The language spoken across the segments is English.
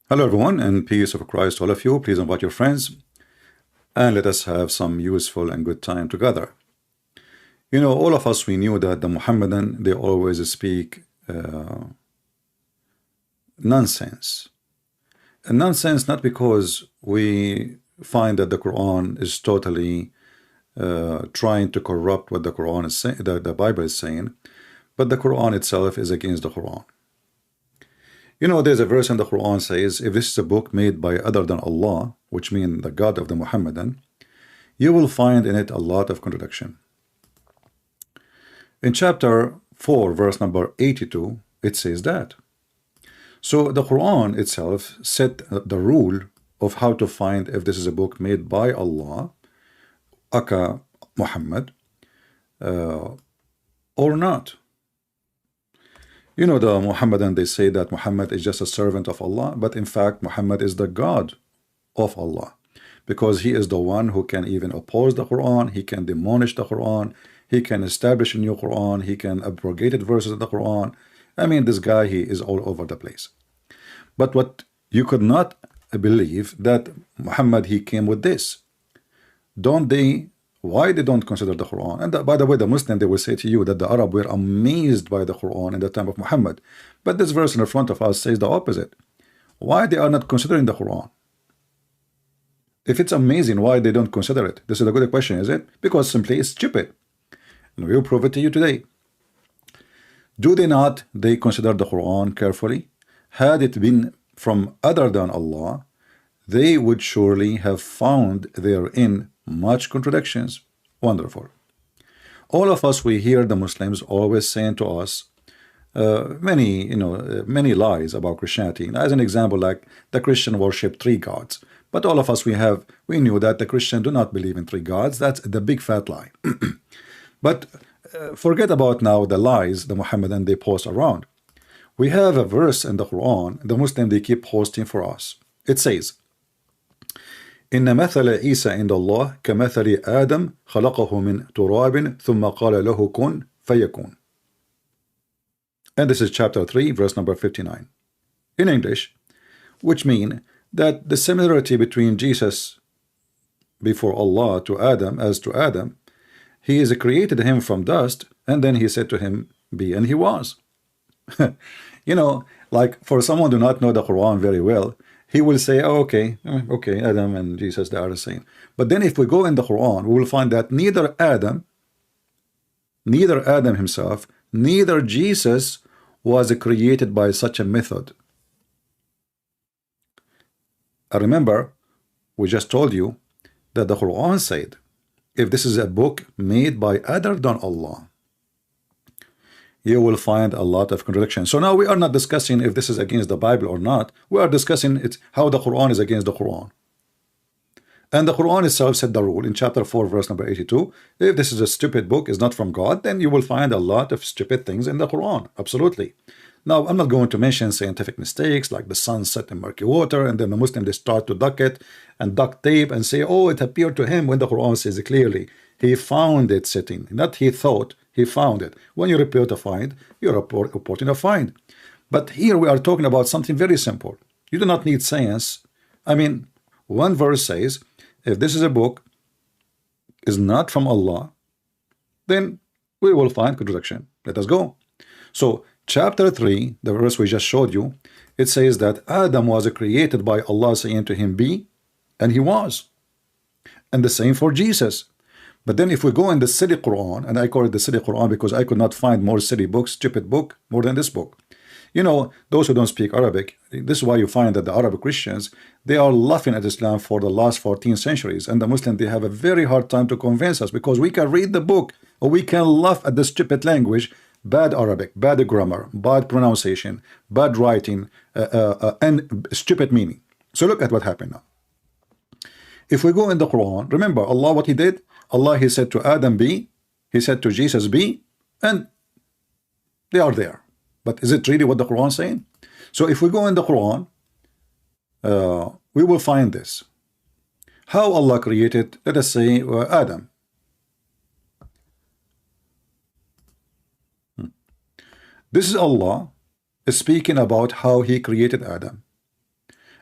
Hello everyone, and peace of Christ to all of you. Please invite your friends and let us have some useful and good time together. You know, all of us, we knew that the Muhammadan, they always speak nonsense. And nonsense not because we find that the Quran is totally trying to corrupt what the Quran is saying, the Bible is saying, but the Quran itself is against the Quran. You know, there's a verse in the Quran says, if this is a book made by other than Allah, which means the God of the Muhammadan, you will find in it a lot of contradiction. In chapter 4, verse number 82, it says that. So the Quran itself set the rule of how to find if this is a book made by Allah, aka Muhammad, or not. You know, the Muhammadan, they say that Muhammad is just a servant of Allah, but in fact, Muhammad is the God of Allah, because he is the one who can even oppose the Quran, he can demolish the Quran, he can establish a new Quran, he can abrogate verses of the Quran. I mean, this guy, he is all over the place. But what you could not believe that Muhammad, he came with this. Don't they? Why they don't consider the Quran? And by the way, the Muslim, they will say to you that the Arab were amazed by the Quran in the time of Muhammad. But this verse in the front of us says the opposite. Why they are not considering the Quran? If it's amazing, why they don't consider it? This is a good question, is it? Because simply it's stupid. And we will prove it to you today. Do they not? They consider the Quran carefully. Had it been from other than Allah, they would surely have found therein much contradictions. Wonderful. All of us, we hear the Muslims always saying to us many lies about Christianity. As an example, like the Christian worship three gods. But all of us, we knew that the Christian do not believe in three gods. That's the big fat lie. But forget about now the lies the Muhammadan they post around. We have a verse in the Quran, the Muslim they keep posting for us. It says, إن مثل عيسى عند الله كمثل آدم خلقه من تراب ثم قال له كن فيكون. And this is chapter 3, verse number 59. In English, which mean that the similarity between Jesus before Allah to Adam as to Adam, he is created him from dust, and then he said to him, be, and he was. You know, like for someone who do not know the Quran very well, he will say, oh, okay, Adam and Jesus, they are the same. But then if we go in the Quran, we will find that neither Adam himself, neither Jesus was created by such a method. I remember, we just told you that the Quran said, if this is a book made by other than Allah, you will find a lot of contradictions. So now we are not discussing if this is against the Bible or not. We are discussing how the Quran is against the Quran. And the Quran itself said the rule in chapter 4, verse number 82. If this is a stupid book, is not from God, then you will find a lot of stupid things in the Quran. Absolutely. Now, I'm not going to mention scientific mistakes like the sun set in murky water, and then the Muslim, they start to duck it and duct tape and say, oh, it appeared to him, when the Quran says it clearly. He found it sitting, not he thought, he found it. When you report a find, you're reporting a find. But here we are talking about something very simple. You do not need science. I mean, one verse says, if this is a book is not from Allah, then we will find contradiction. Let us go. So chapter 3, the verse we just showed you, it says that Adam was created by Allah saying to him, be, and he was. And the same for Jesus. But then if we go in the silly Quran, and I call it the silly Quran because I could not find more silly books, stupid book, more than this book. You know, those who don't speak Arabic, this is why you find that the Arab Christians, they are laughing at Islam for the last 14 centuries. And the Muslims, they have a very hard time to convince us because we can read the book or we can laugh at the stupid language, bad Arabic, bad grammar, bad pronunciation, bad writing, and stupid meaning. So look at what happened now. If we go in the Quran, remember Allah, what he did? Allah, he said to Adam, be. He said to Jesus, be. And they are there. But is it really what the Quran is saying? So if we go in the Quran, we will find this. How Allah created, let us say, Adam. This is Allah speaking about how he created Adam.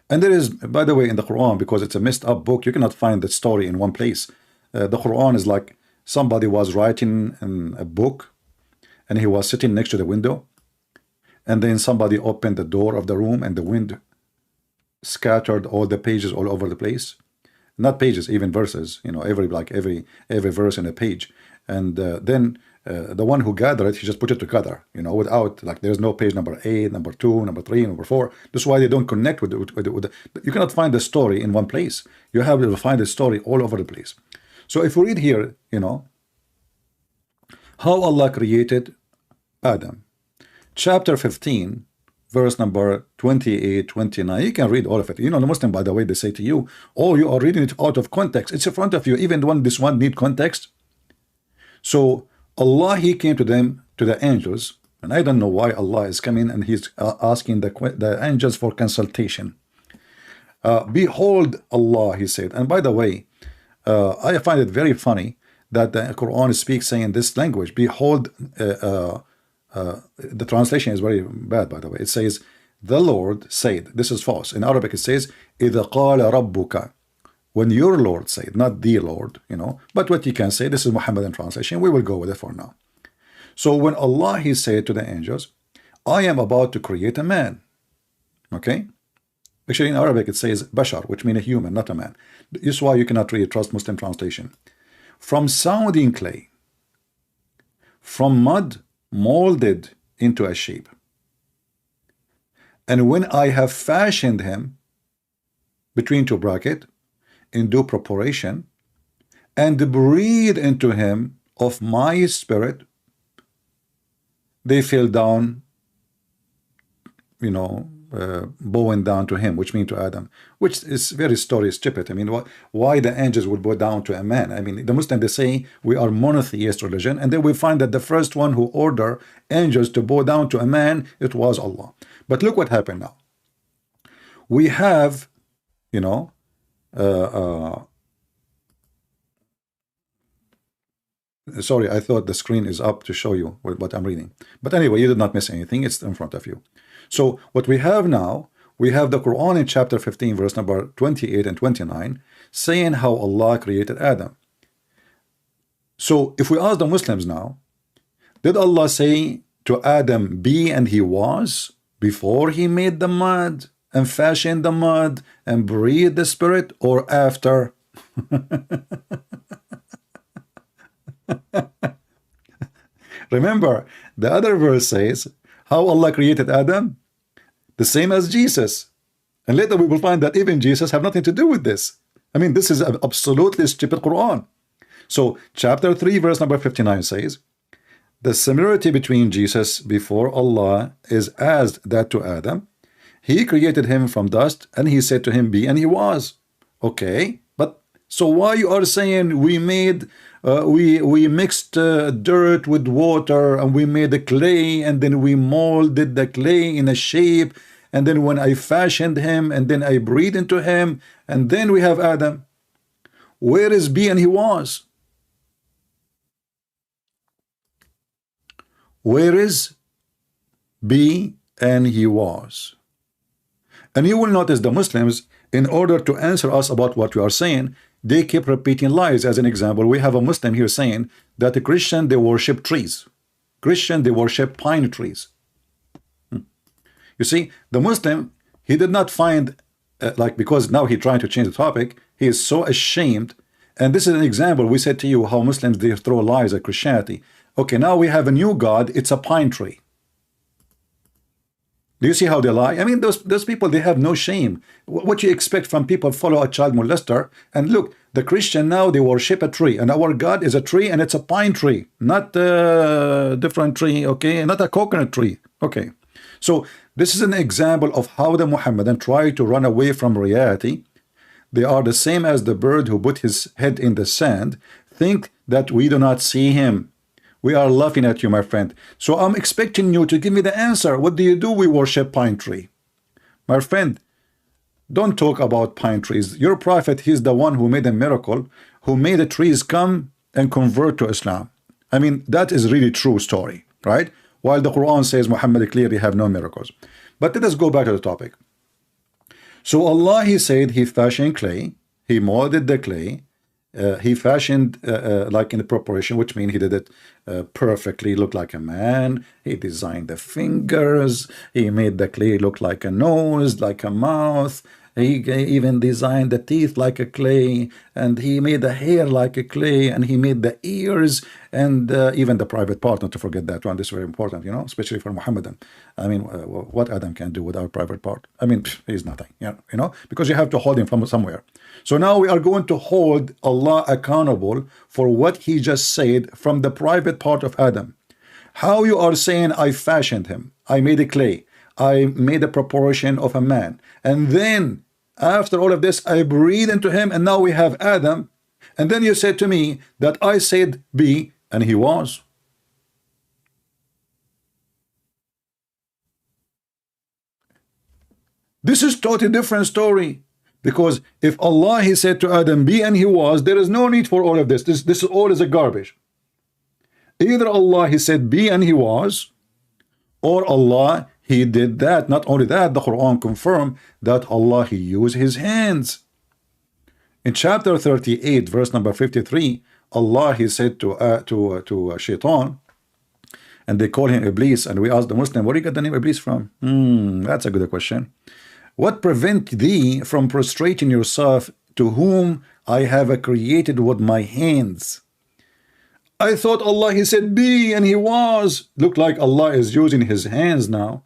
And there is, by the way, in the Quran, because it's a messed up book, you cannot find the story in one place. The Quran is like somebody was writing in a book and he was sitting next to the window, and then somebody opened the door of the room and the wind scattered all the pages all over the place. Not pages, even verses, you know, every verse in a page. And then the one who gathered it, he just put it together, you know, without, like, there's no page number 8, number 2, number 3, number 4. That's why they don't connect with you cannot find the story in one place. You have to find the story all over the place. So if we read here, you know, how Allah created Adam, chapter 15, verse number 28, 29. You can read all of it. You know, the Muslim, by the way, they say to you, oh, you are reading it out of context. It's in front of you. Even this one need context. So Allah, he came to them, to the angels, and I don't know why Allah is coming and he's asking the angels for consultation. Behold Allah, he said. And by the way, I find it very funny that the Quran speaks saying this language. Behold, the translation is very bad, by the way. It says, the Lord said. This is false. In Arabic, it says, إِذَا قَالَ رَبُّكَ. When your Lord said, not the Lord, you know. But what you can say, this is Muhammadan translation. We will go with it for now. So when Allah, he said to the angels, I am about to create a man. Okay? Actually, in Arabic, it says Bashar, which means a human, not a man. This is why you cannot really trust Muslim translation. From sounding clay, from mud molded into a shape. And when I have fashioned him, between two brackets, in due proportion, and breathe into him of my spirit, they fell down, you know, bowing down to him, which means to Adam, which is very stupid. I mean, why the angels would bow down to a man? I mean, the Muslims, they say we are monotheist religion, and then we find that the first one who ordered angels to bow down to a man, it was Allah. But look what happened now. We have, you know, sorry, I thought the screen is up to show you what I'm reading. But anyway, you did not miss anything. It's in front of you. So what we have now, we have the Quran in chapter 15, verse number 28 and 29, saying how Allah created Adam. So if we ask the Muslims now, did Allah say to Adam, be and he was, before he made the mud and fashioned the mud and breathed the spirit, or after? Remember, the other verse says how Allah created Adam, the same as Jesus. And later we will find that even Jesus have nothing to do with this. I mean, this is an absolutely stupid Quran. So chapter 3, verse number 59 says, the similarity between Jesus before Allah is as that to Adam. He created him from dust, and he said to him, be, and he was. Okay, but so why you are saying we made we mixed dirt with water, and we made the clay, and then we molded the clay in a shape, and then when I fashioned him, and then I breathed into him, and then we have Adam? Where is be and he was? Where is be and he was? And you will notice the Muslims, in order to answer us about what we are saying, they keep repeating lies. As an example, we have a Muslim here saying that the Christian, they worship trees. Christian, they worship pine trees. You see, the Muslim, he did not find, because now he's trying to change the topic, he is so ashamed. And this is an example. We said to you how Muslims, they throw lies at Christianity. Okay, now we have a new God. It's a pine tree. Do you see how they lie? I mean, those people, they have no shame. What you expect from people follow a child molester? And look, the Christian now, they worship a tree, and our God is a tree, and it's a pine tree, not a different tree, okay? Not a coconut tree, okay? So this is an example of how the Muhammadan try to run away from reality. They are the same as the bird who put his head in the sand, think that we do not see him. We are laughing at you, my friend. So I'm expecting you to give me the answer. What do you do? We worship pine tree. My friend, don't talk about pine trees. Your prophet, he's the one who made a miracle, who made the trees come and convert to Islam. I mean, that is really true story, right? While the Quran says Muhammad clearly have no miracles. But let us go back to the topic. So Allah, he said, he fashioned clay, he molded the clay, he fashioned like in the preparation, which means he did it perfectly, look like a man. He designed the fingers, he made the clay look like a nose, like a mouth. He even designed the teeth like a clay, and he made the hair like a clay, and he made the ears, and even the private part, not to forget that one. This is very important, you know, especially for Muhammadan. I mean, what Adam can do with our private part? I mean, he's nothing, you know, because you have to hold him from somewhere. So now we are going to hold Allah accountable for what he just said from the private part of Adam. How you are saying, I fashioned him, I made a clay, I made a proportion of a man, and then after all of this I breathe into him, and now we have Adam, and then you said to me that I said be and he was. This is totally different story, because if Allah, he said to Adam be and he was, there is no need for all of this. This all is a garbage. Either Allah, he said be and he was, or Allah, he did that. Not only that, the Quran confirmed that Allah, he used his hands. In chapter 38 verse number 53, Allah, he said to Shaitan, and they call him Iblis, and we ask the Muslim, where do you get the name Iblis from? That's a good question. What prevent thee from prostrating yourself to whom I have created with my hands? I thought Allah, he said be and he was. Look like Allah is using his hands now.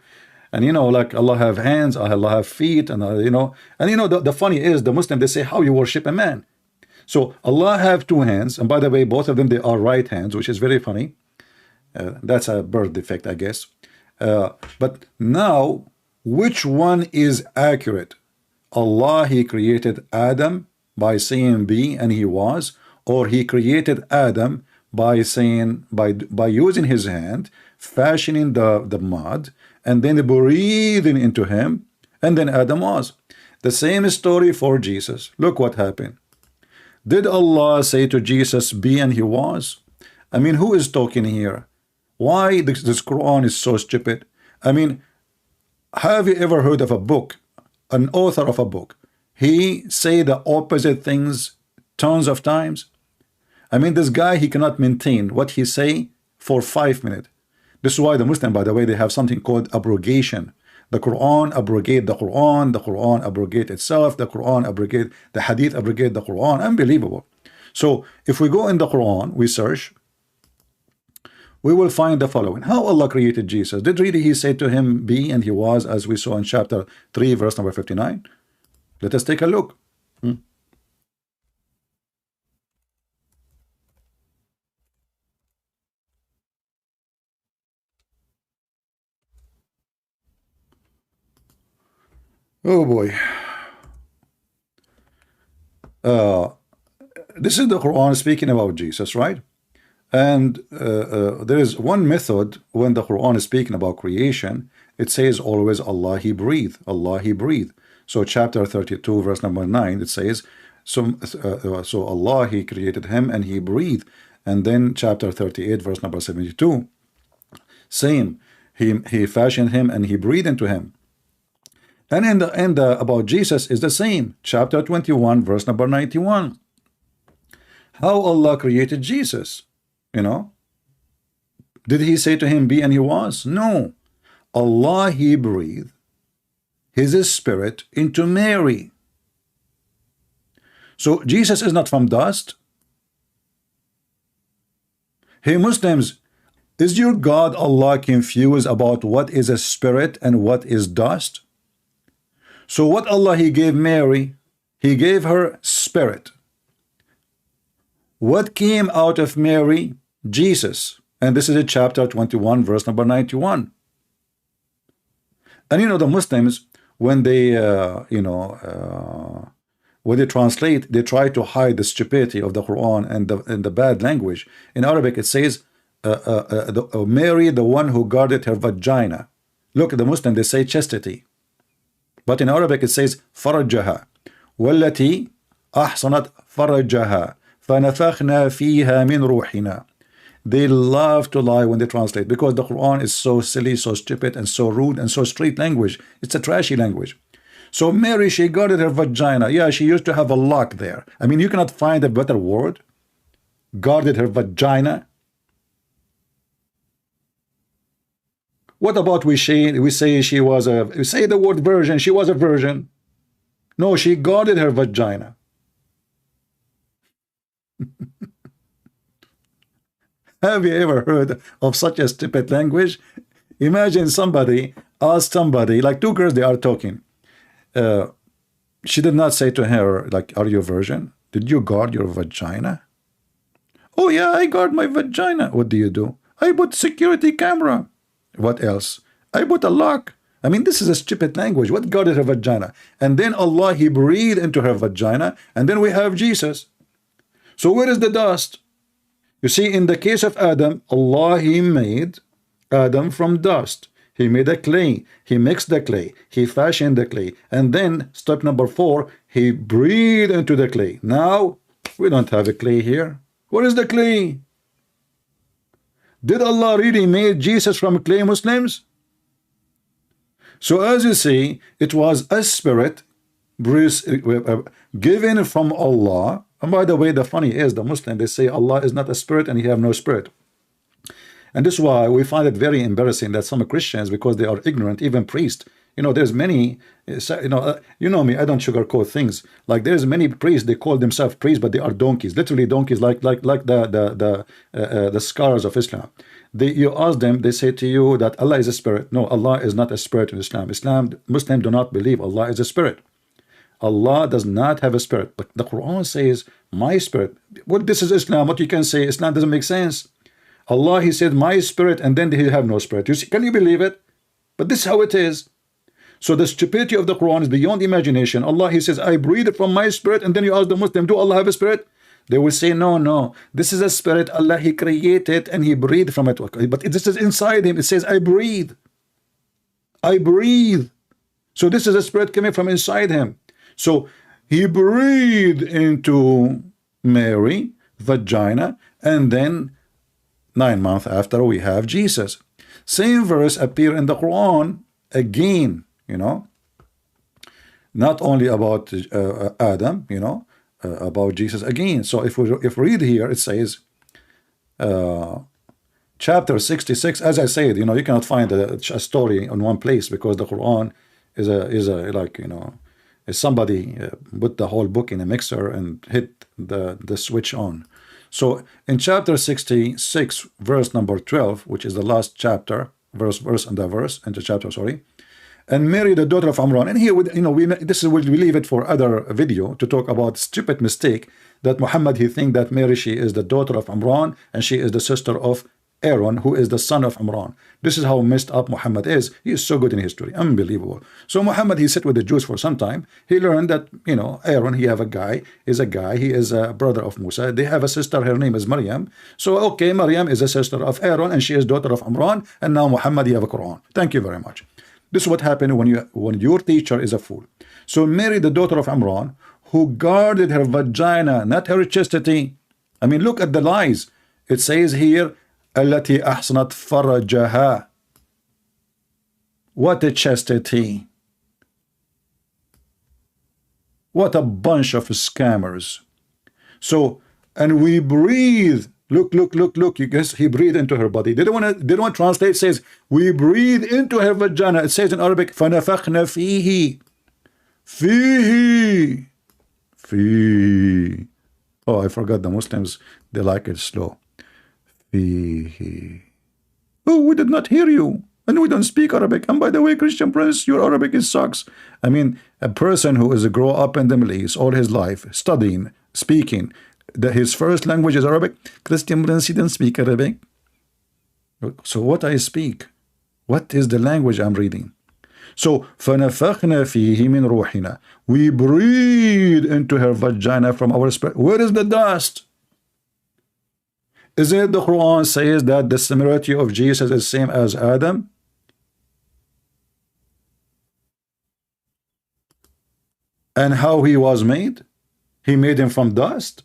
And you know, like Allah have hands, Allah have feet, and you know, the funny is, the Muslim, they say, how you worship a man? So Allah have two hands, and by the way, both of them, they are right hands, which is very funny. That's a birth defect, I guess. But now, which one is accurate? Allah, he created Adam by saying be and he was, or he created Adam by saying, by using his hand, fashioning the mud, and then breathing into him, and then Adam was. The same story for Jesus. Look what happened. Did Allah say to Jesus be and he was? I mean, who is talking here? Why this Quran is so stupid? I mean, have you ever heard of a book, an author of a book, he say the opposite things tons of times? I mean, this guy, he cannot maintain what he say for 5 minutes. This is why the Muslim, by the way, they have something called abrogation. The Quran abrogate the Quran abrogate itself, the Quran abrogate the Hadith, abrogate the Quran. Unbelievable. So if we go in the Quran, we search, we will find the following. How Allah created Jesus? Did really he say to him be and he was, as we saw in chapter 3 verse number 59? Let us take a look. Oh boy. This is the Quran speaking about Jesus, right? And there is one method when the Quran is speaking about creation. It says always Allah, he breathed, Allah, he breathed. So chapter 32 verse number 9, it says so Allah, he created him and he breathed. And then chapter 38 verse number 72, same, he fashioned him and he breathed into him. And in the about Jesus is the same, chapter 21 verse number 91. How Allah created Jesus, you know? Did he say to him be and he was? No. Allah, he breathed his spirit into Mary. So Jesus is not from dust. Hey Muslims, is your God Allah confused about what is a spirit and what is dust? So what Allah, he gave Mary, he gave her spirit. What came out of Mary? Jesus. And this is in chapter 21 verse number 91. And you know, the Muslims, when they when they translate, they try to hide the stupidity of the Quran and the bad language. In Arabic it says Mary, the one who guarded her vagina. Look, the Muslim, they say chastity, but in Arabic it says فرجها والتي أحصنت فرجها فنفخنا فيها من روحنا. They love to lie when they translate, because the Quran is so silly, so stupid, and so rude, and so street language. It's a trashy language. So Mary, she guarded her vagina. Yeah, she used to have a lock there. I mean, you cannot find a better word. Guarded her vagina. What about we say she was a, we say the word virgin, she was a virgin. No, she guarded her vagina. Have you ever heard of such a stupid language? Imagine somebody asked somebody, like two girls, they are talking. She did not say to her, like, are you a virgin? Did you guard your vagina? Oh yeah, I guard my vagina. What do you do? I put security camera. What else? I put a lock. I mean, this is a stupid language. What guarded her vagina? And then Allah, He breathed into her vagina, and then we have Jesus. So where is the dust? You see, in the case of Adam, Allah, He made Adam from dust. He made a clay. He mixed the clay. He fashioned the clay. And then, step number 4, He breathed into the clay. Now, we don't have a clay here. Where is the clay? Did Allah really make Jesus from clay, Muslims? So as you see, it was a spirit given from Allah. And by the way, the funny is, the Muslim, they say Allah is not a spirit and He have no spirit. And this is why we find it very embarrassing that some Christians, because they are ignorant, even priests, you know, there's many, you know me, I don't sugarcoat things. Like there's many priests, they call themselves priests, but they are donkeys, literally donkeys, like the scholars of Islam. You ask them, they say to you that Allah is a spirit. No, Allah is not a spirit in Islam. Muslims do not believe Allah is a spirit. Allah does not have a spirit. But the Quran says, my spirit. Well, this is Islam. What you can say, Islam doesn't make sense. Allah, He said, my spirit, and then He have no spirit. You see, can you believe it? But this is how it is. So the stupidity of the Quran is beyond imagination. Allah, He says, I breathe from my spirit, and then you ask the Muslim, do Allah have a spirit? They will say, no, no, this is a spirit Allah, He created and He breathed from it. But this is inside Him. It says, I breathe. I breathe. So this is a spirit coming from inside Him. So He breathed into Mary, vagina, and then 9 months after we have Jesus. Same verse appear in the Quran again, you know, not only about Adam, you know, about Jesus again. So if we read here, it says chapter 66, as I said, you know, you cannot find a story in one place because the Quran is a like, you know, is somebody put the whole book in a mixer and hit the switch on. So in chapter 66, verse number 12, which is the last chapter, into chapter, sorry. And Mary, the daughter of Amran. And here, you know, we leave it for other video to talk about stupid mistake that Muhammad, he think that Mary, she is the daughter of Amran and she is the sister of Aaron, who is the son of Amran. This is how messed up Muhammad is. He is so good in history, unbelievable. So Muhammad, he sat with the Jews for some time. He learned that, you know, Aaron, he have a guy. He is a brother of Musa. They have a sister, her name is Maryam. So okay, Maryam is a sister of Aaron and she is daughter of Amran. And now Muhammad, you have a Quran. Thank you very much. This is what happened when your teacher is a fool. So Mary, the daughter of Amran, who guarded her vagina, not her chastity. I mean, look at the lies. It says here, التي أحصنت فرجها. What a chastity. What a bunch of scammers. So, and we breathe. Look. You guess he breathed into her body. They don't want to translate. It says, we breathe into her vagina. It says in Arabic, فَنَفَخْنَ فِيهِ. فِيهِ. Oh, I forgot the Muslims. They like it slow. Oh, we did not hear you, and we don't speak Arabic. And by the way, Christian Prince, your Arabic sucks. I mean, a person who is grow up in the Middle East all his life, studying, speaking, his first language is Arabic. Christian Prince, he didn't speak Arabic. So what I speak? What is the language I'm reading? So, فَنَفَخْنَا فِيهِ مِنْ رُوحِنَا. We breathe into her vagina from our spirit. Where is the dust? Isn't it the Quran says that the similarity of Jesus is same as Adam? And how he was made? He made him from dust.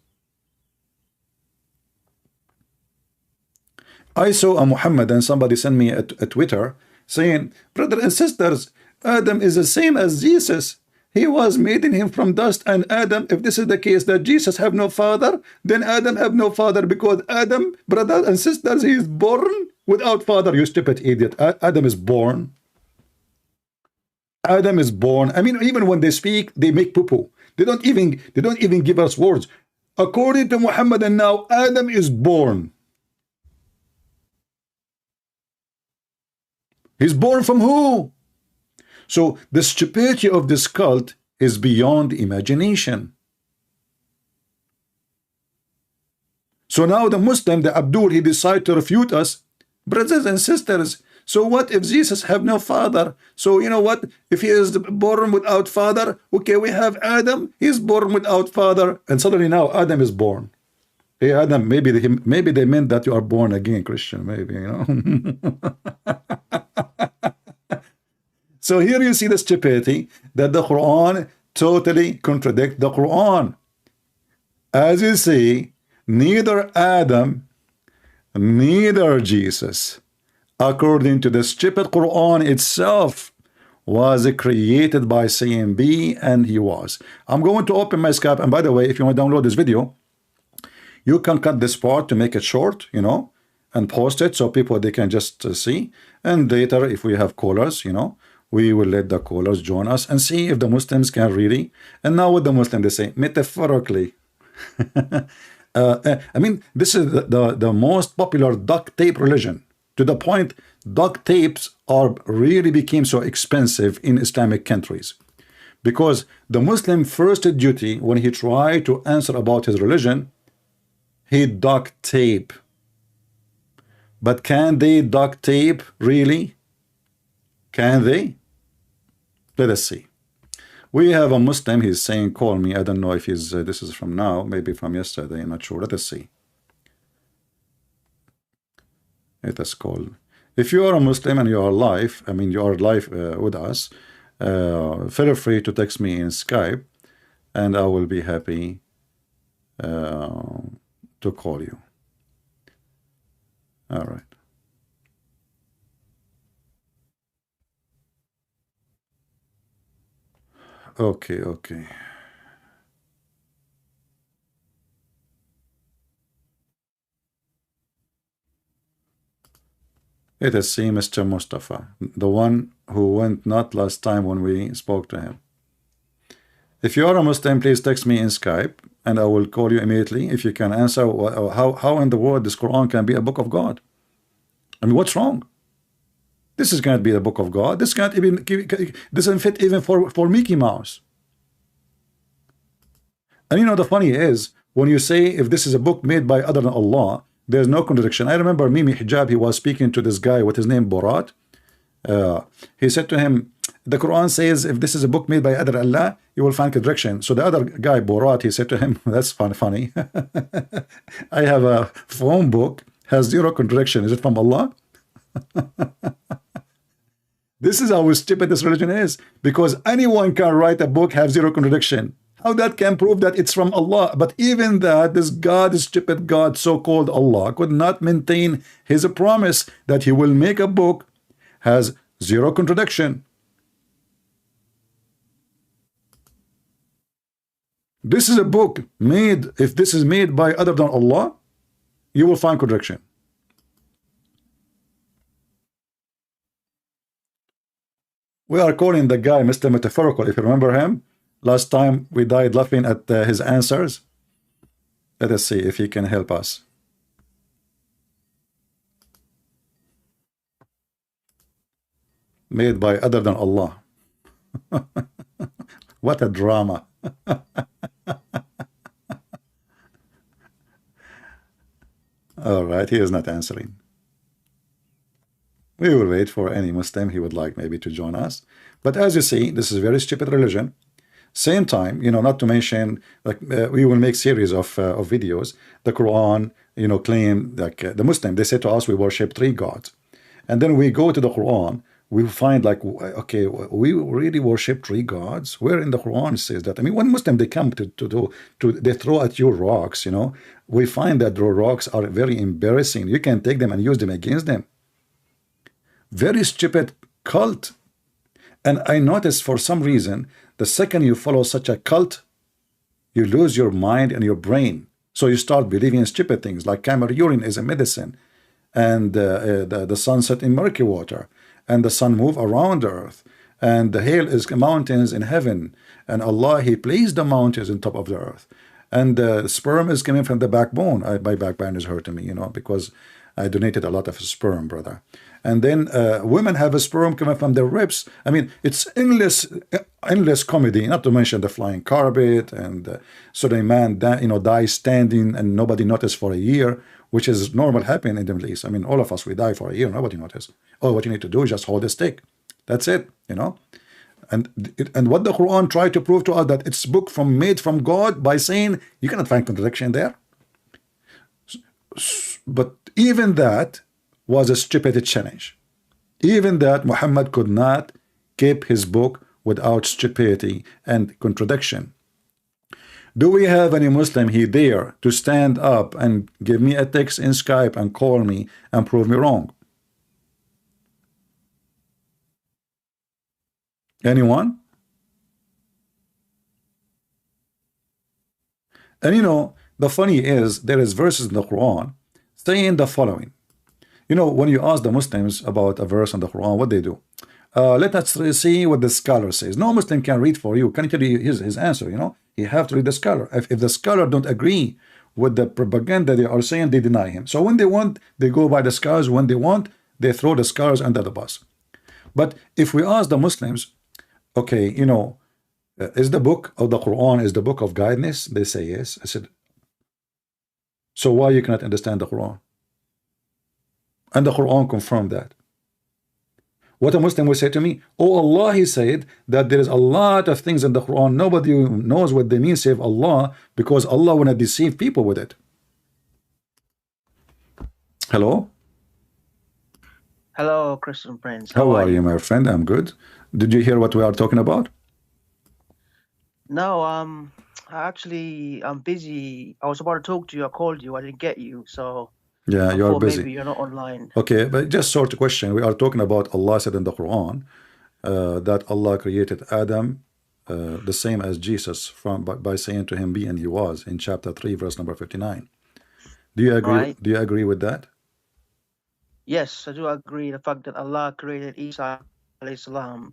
I saw a Muhammad, and somebody sent me a, Twitter saying, brothers and sisters, Adam is the same as Jesus. He was made in him from dust, and Adam, if this is the case that Jesus have no father, then Adam have no father, because Adam, brothers and sisters, he is born without father. You stupid idiot. Adam is born. Adam is born. I mean, even when they speak, they make poo-poo. They don't even give us words. According to Muhammad, and now Adam is born. He's born from who? So the stupidity of this cult is beyond imagination. So now the Muslim, the Abdul, he decided to refute us. Brothers and sisters, so what if Jesus have no father? So you know what? If he is born without father, okay, we have Adam, he's born without father, and suddenly now Adam is born. Hey Adam, maybe they meant that you are born again, Christian, maybe, you know. So here you see the stupidity that the Quran totally contradicts the Quran. As you see, neither Adam, neither Jesus, according to the stupid Quran itself, was created by saying be, and he was. I'm going to open my Skype, and by the way, if you want to download this video, you can cut this part to make it short, you know, and post it so people, they can just see. And later, if we have callers, you know, we will let the callers join us and see if the Muslims can really. And now with the Muslim, they say metaphorically. I mean, this is the most popular duct tape religion, to the point duct tapes are really became so expensive in Islamic countries, because the Muslim first duty when he tried to answer about his religion, he duct tape. But can they duct tape really? Can they? Let us see. We have a Muslim, he's saying call me. I don't know if he's this is from now, maybe from yesterday, I'm not sure. Let us see. Let us call. If you are a Muslim and you are live, I mean you are live with us, feel free to text me in Skype, and I will be happy to call you. All right. Okay. It is see Mr. Mustafa, the one who went not last time when we spoke to him. If you are a Muslim, please text me in Skype, and I will call you immediately if you can answer how in the world this Quran can be a book of God. I mean, what's wrong? This is going to be the book of God. This can't even doesn't fit even for Mickey Mouse. And you know the funny is, when you say if this is a book made by other than Allah, there's no contradiction. I remember Mimi Hijab, he was speaking to this guy with his name Borat. He said to him, the Quran says if this is a book made by other than Allah, you will find contradiction. So the other guy Borat, he said to him, that's funny. I have a phone book, has zero contradiction. Is it from Allah? This is how stupid this religion is, because anyone can write a book, have zero contradiction. How that can prove that it's from Allah? But even that, this God, stupid God, so-called Allah, could not maintain his promise that he will make a book, has zero contradiction. This is a book made, if this is made by other than Allah, you will find contradiction. We are calling the guy Mr. Metaphorical, if you remember him. Last time we died laughing at his answers. Let us see if he can help us. Made by other than Allah. What a drama. All right, he is not answering. We will wait for any Muslim he would like maybe to join us. But as you see, this is a very stupid religion. Same time, you know, not to mention, like we will make series of videos. The Quran, you know, claim like the Muslim, they say to us we worship 3 gods, and then we go to the Quran, we find like, okay, we really worship 3 gods. Where in the Quran says that? I mean, when Muslim they come to they throw at you rocks, you know, we find that the rocks are very embarrassing. You can take them and use them against them. Very stupid cult. And I noticed for some reason The second you follow such a cult, you lose your mind and your brain. So you start believing in stupid things like camel urine is a medicine, and the sun set in murky water, and the sun move around the earth, and the hail is mountains in heaven, and Allah, He placed the mountains on top of the earth, and the sperm is coming from the backbone. My backbone is hurting me, because I donated a lot of sperm, brother. And then women have a sperm coming from their ribs. I mean, it's endless comedy. Not to mention the flying carpet, and Suleiman, dies standing and nobody noticed for a year, which is normal happening in the Middle East. I mean, all of us, we die for a year, nobody noticed. All what you need to do is just hold a stick. That's it, And what the Quran tried to prove to us, that it's book made from God, by saying you cannot find contradiction there. But even that was a stupid challenge. Even that, Muhammad could not keep his book without stupidity and contradiction. Do we have any Muslim he dare to stand up and give me a text in Skype and call me and prove me wrong? Anyone? And the funny is, there is verses in the Quran saying the following. When you ask the Muslims about a verse in the Quran, what they do? Let us see what the scholar says. No Muslim can read for you. Can tell you his answer, You have to read the scholar. If the scholar don't agree with the propaganda they are saying, they deny him. So when they want, they go by the scholars. When they want, they throw the scholars under the bus. But if we ask the Muslims, okay, is the book of the Quran is the book of guidance? They say yes. I said, so why you cannot understand the Quran? And the Quran confirmed that. What a Muslim will say to me, oh, Allah, He said that there is a lot of things in the Quran, nobody knows what they mean save Allah, because Allah will not deceive people with it. Hello? Hello, Christian Prince. How are you, my friend? I'm good. Did you hear what we are talking about? No, actually, I'm busy. I was about to talk to you. I called you. I didn't get you. So yeah, you are busy. Maybe you're not online. Okay, but just sort of question. We are talking about Allah said in the Quran that Allah created Adam the same as Jesus by saying to him, be and he was, in chapter 3, verse number 59. Do you agree? Right. Do you agree with that? Yes, I do agree. The fact that Allah created Isa salam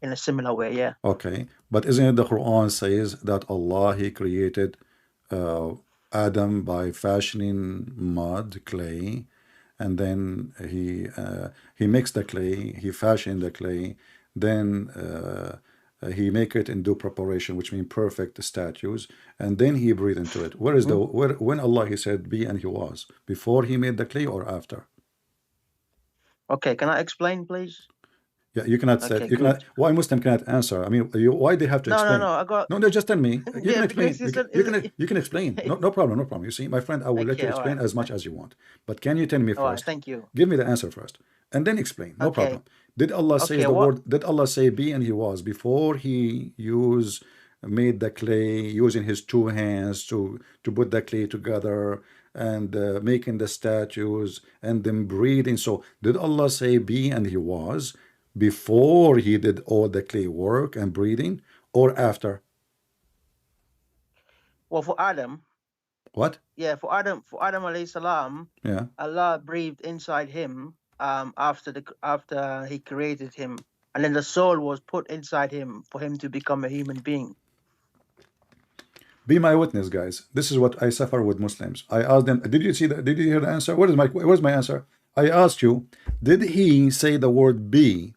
in a similar way, yeah. Okay, but isn't it the Quran says that Allah, He created Adam by fashioning mud, clay, and then he mixed the clay, he fashioned the clay, then he make it in due preparation, which means perfect statues, and then he breathed into it. Where is when Allah He said be and he was? Before he made the clay or after? Okay, can I explain, please? Yeah, you cannot say. You cannot. Why Muslim cannot answer? I mean, why they have to explain? No. I got. No, just tell me. You Yeah, can explain. because You can explain. No problem. No problem. You see, my friend, I will let you explain as much as you want. But can you tell me All right, first? thank you. Give me the answer first, and then explain. No Okay. problem. Did Allah say Okay, the what- word? Did Allah say be and he was before he made the clay using his two hands to put the clay together and making the statues and then breathing? So did Allah say be and he was before he did all the clay work and breathing, or after? Well, for Adam, What? yeah, for Adam alayhi salam, Yeah. Allah breathed inside him after He created him, and then the soul was put inside him for him to become a human being. Be my witness, guys. This is what I suffer with Muslims. I asked them, did you see that? Did you hear the answer? Where's my answer? I asked you, did he say the word be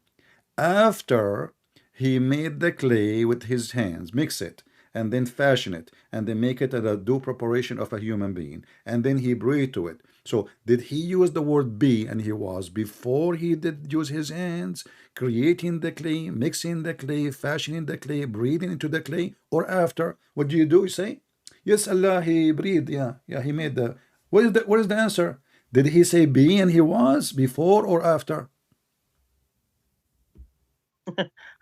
after he made the clay with his hands, mix it, and then fashion it, and then make it at a due preparation of a human being, and then he breathed to it? So did he use the word be and he was before he did use his hands, creating the clay, mixing the clay, fashioning the clay, breathing into the clay, or after? What do? You say, yes, Allah, he breathed, yeah, he made the. What is the answer? Did he say be and he was before or after?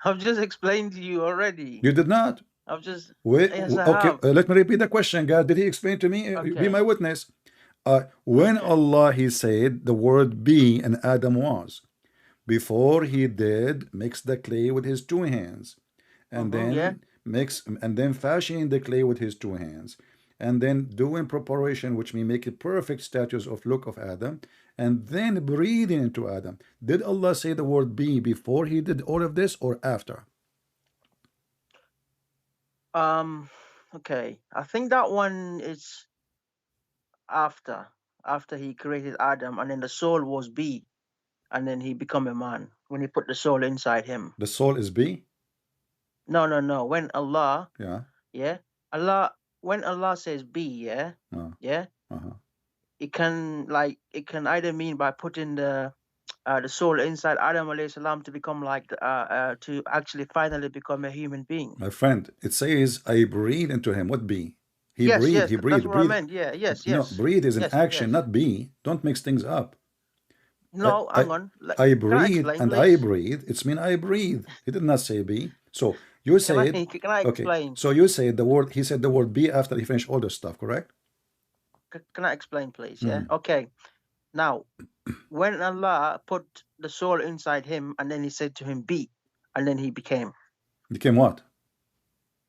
I've just explained to you already. You did not. I've just. Wait, Yes, I okay, have. let me repeat the question, guys. Did he explain to me? Be Okay. my witness. When Allah, he said the word be and Adam was, before he did mix the clay with his two hands, and Yeah. then fashioning the clay with his two hands, and then doing preparation, which may make a perfect statues of look of Adam, and then breathing into Adam. Did Allah say the word be before he did all of this or after? Okay. I think that one is after he created Adam, and then the soul was B, and then he become a man when he put the soul inside him. The soul is be? No. When Allah, Yeah. yeah, when Allah says be, yeah, yeah, it can either mean by putting the soul inside Adam alayhi salam to become like to actually finally become a human being. My friend, it says I breathe into him. What be? He Yes, breathed. yes, He that's breathed. what I Breathe. meant. Yeah, yes, No, yes. breathe is an Yes, action, yes. not be. Don't mix things up. No, hang on. I Can I breathe explain, and I please? breathe. It's mean I breathe. He did not say be. So you said, Can I okay. explain? So you said the word. He said the word be after he finished all the stuff. Correct? Can I explain, please? Yeah. Okay. Now, when Allah put the soul inside him, and then he said to him, "Be," and then he became what?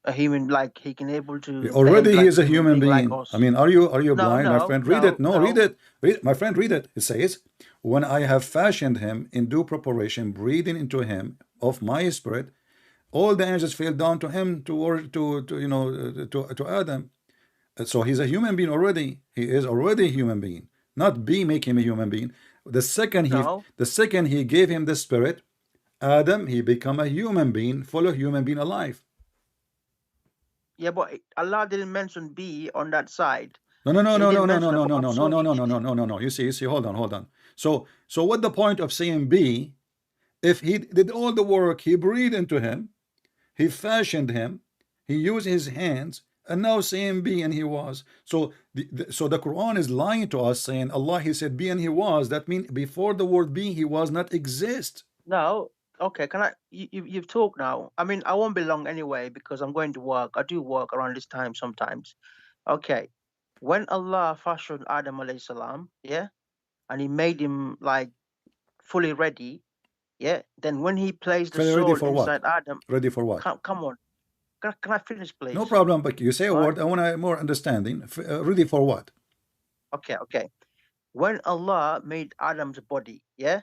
a human. Like he can able to. Already he like is a human being. like us. I mean, are you blind, my No, friend? Read it. No, read it. My friend, read it. It says, when I have fashioned him in due preparation, breathing into him of my spirit, all the angels fell down to him to Adam. So he's a human being already. He is already a human being. Not be make him a human being. The second he gave him the spirit, Adam, he become a human being, full of human being alive. Yeah, but Allah didn't mention be on that side. No. You see, hold on. So what the point of saying be? If he did all the work, he breathed into him, he fashioned him, he used his hands, and now saying be and he was. So the Quran is lying to us, saying Allah, he said be and he was. That means before the word be, he was not exist. No. Okay, can I? You've talked now. I mean, I won't be long anyway because I'm going to work. I do work around this time sometimes. Okay, when Allah fashioned Adam alayhi salam, yeah, and he made him like fully ready, yeah. Then when he placed the soul inside Adam, ready for what? Come on, can I finish, please? No problem, but you say a word. I want more understanding. Ready for what? Okay. When Allah made Adam's body, yeah,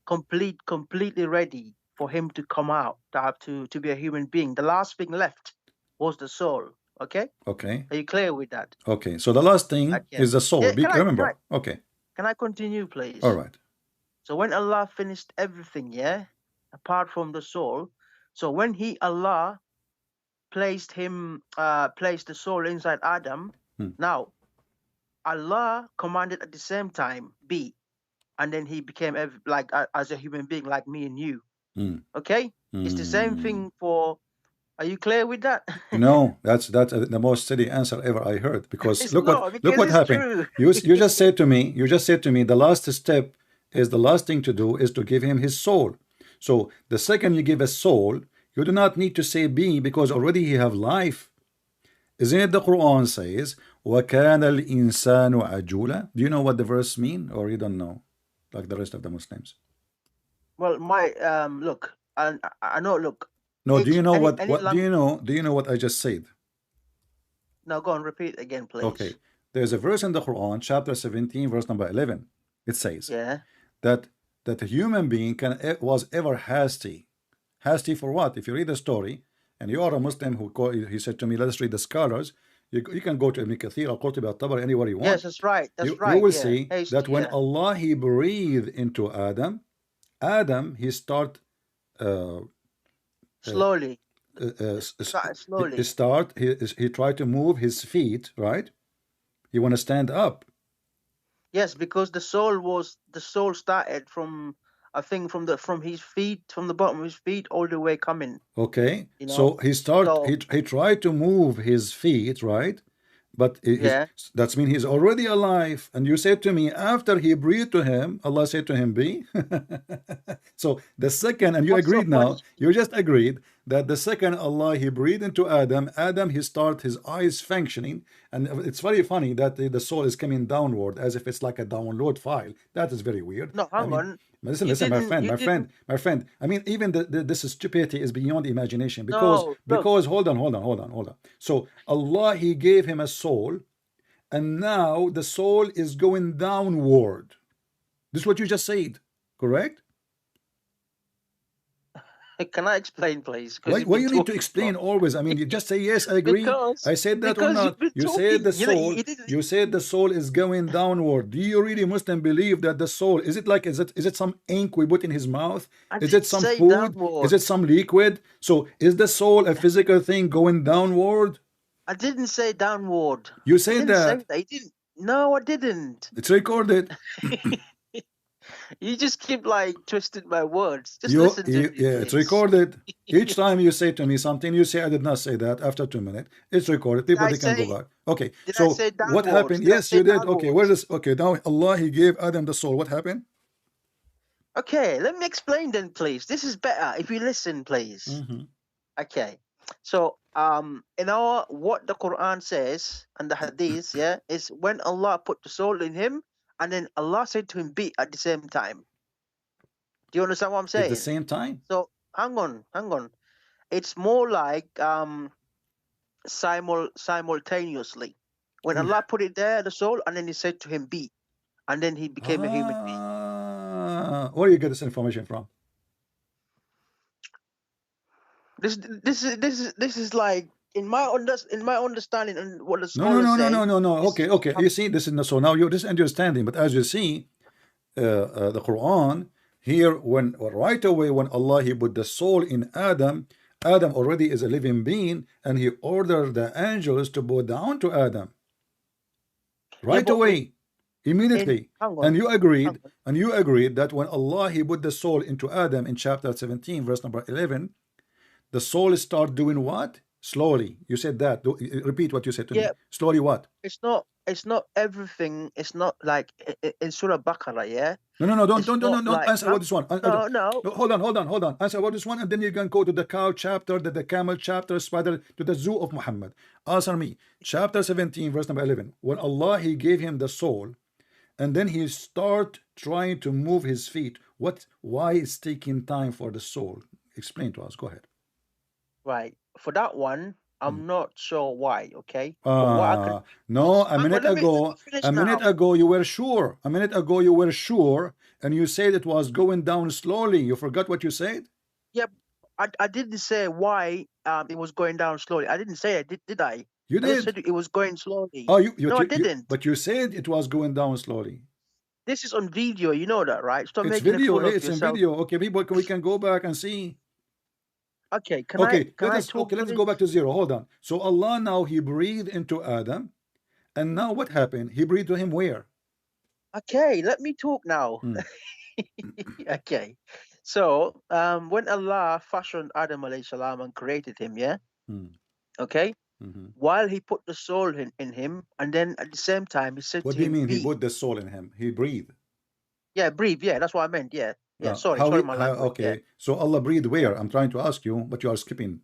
completely ready for him to come out, to be a human being. The last thing left was the soul. Okay. Are you clear with that? Okay. So the last thing is the soul. Remember. Okay. Can I continue, please? All right. So when Allah finished everything, yeah, apart from the soul. So when Allah placed the soul inside Adam, now Allah commanded at the same time be, and then he became like as a human being like me and you. Okay, it's the same thing for. Are you clear with that? No, that's the most silly answer ever I heard. Because look what happened. You just said to me. The last step is the last thing to do is to give him his soul. So the second you give a soul, you do not need to say be because already he have life. Isn't it the Quran says, وَكَانَ الْإِنسَانُ عَجُولًا? Do you know what the verse mean, or you don't know, like the rest of the Muslims? Well, my look, I know. Look. No, do you know what do you know what I just said? No, go on, repeat again, please. Okay. There's a verse in the Quran, chapter 17, verse number 11. It says that a human being was ever hasty. Hasty for what? If you read the story, and you are a Muslim he said to me, let us read the scholars. You can go to Ibn Kathir, Al-Qurtubi, Al-Tabari, anywhere you want. Yes, that's right. You will see that when Allah, he breathed into Adam, he start slowly. He tried to move his feet, right? He want to stand up. Yes, because the soul started from, I think, from his feet, from the bottom of his feet all the way coming. Okay. So he tried to move his feet, right? But that means he's already alive. And you said to me, after he breathed to him, Allah said to him, be. So the second, and you agreed now, you just agreed that the second Allah, he breathed into Adam, he start his eyes functioning. And it's very funny that the soul is coming downward as if it's like a download file. That is very weird. No, hang on. Listen, You listen, my didn't. friend, You my friend, didn't. my friend. I mean, even this stupidity is beyond imagination No. Look. because hold on, hold on, hold on, hold on. So Allah, He gave him a soul, and now the soul is going downward. This is what you just said, correct? Can I explain, please? Because Why, you've why been you need to talking for explain long. always? I mean, you just say yes, I agree. Because I said that or because not. you've been You said talking. the soul. You didn't. You said the soul is going downward. Do you really Muslim believe that the soul is it like is it some ink we put in his mouth? I Is it didn't some say food? Is downward. it some liquid? So is the soul a physical thing going downward? I didn't say downward. You I said didn't say that. that. You didn't. No, I didn't. It's recorded. You just keep like twisting my words. Just listen to me, Yeah, it's please. recorded. Each time you say to me something, you say I did not say that. After 2 minutes, it's recorded. Did People I they can go say? back. Okay, Did I so say what downwards? happened? Did I Yes, say you did. Okay, where downwards? is okay now? Allah He gave Adam the soul. What happened? Okay, let me explain then, please. This is better if you listen, please. Mm-hmm. Okay. So, in our what the Quran says and the Hadith, yeah, is when Allah put the soul in him, and then Allah said to him, "Be" at the same time. Do you understand what I'm At the saying? same time. So, hang on. It's more like simultaneously. When Allah put it there, the soul, and then He said to him, "Be," and then he became a human being. Where do you get this information from? This is like in my understanding and what the No, no, scholars no, no, say. no, no, no. This Okay, is what okay. You happened. see, this is not so now you're just understanding, but as you see, the Quran here, when right away when Allah He put the soul in Adam, Adam already is a living being, and He ordered the angels to bow down to Adam Yeah, right but away, immediately. hang And on, you hang agreed, on. that when Allah He put the soul into Adam in chapter 17, verse number 11, the soul start doing what? Slowly. You said that. Repeat what you said to me. Yeah, Slowly what? it's not everything. It's not like in Surah Baqarah. Yeah, No, no, no, it's not don't like answer about this one. no, no. No, hold on, hold on, hold on. Answer about this one, and then you can go to the cow chapter, the camel chapter, spider, to the zoo of Muhammad. Answer me. Chapter 17, verse number 11. When Allah He gave him the soul, and then He start trying to move his feet. Why it's taking time for the soul? Explain to us. Go ahead. Right. For that one, I'm not sure why. Okay, but what I can No, a hang on. minute Let me finish now. you were sure. A minute ago you were sure, and you said it was going down slowly. You forgot what you said? Yeah, I didn't say why it was going down slowly. I didn't say it, did I? You I just did. said it was going slowly. Oh, No, I didn't. but you said it was going down slowly. This is on video, you know that, right? Stop It's making a video. fool Hey, of it's in yourself. video. Okay, people, we can go back and see. Okay, can Okay, I talk let's to go this? back to zero. Hold on. So Allah now He breathed into Adam, and now what happened? He breathed to him where? Okay, let me talk now. Hmm. Okay. So, when Allah fashioned Adam alayhi salam and created him, yeah? Hmm. Okay? Mm-hmm. While he put the soul in him, and then at the same time he said What to do you him, mean He "Be." put the soul in him? He breathed. Yeah, breathe. Yeah, that's what I meant. Yeah. Yeah, sorry my language. Yeah. Okay, so Allah breathed Yeah. where? I'm trying to ask you, but you are skipping,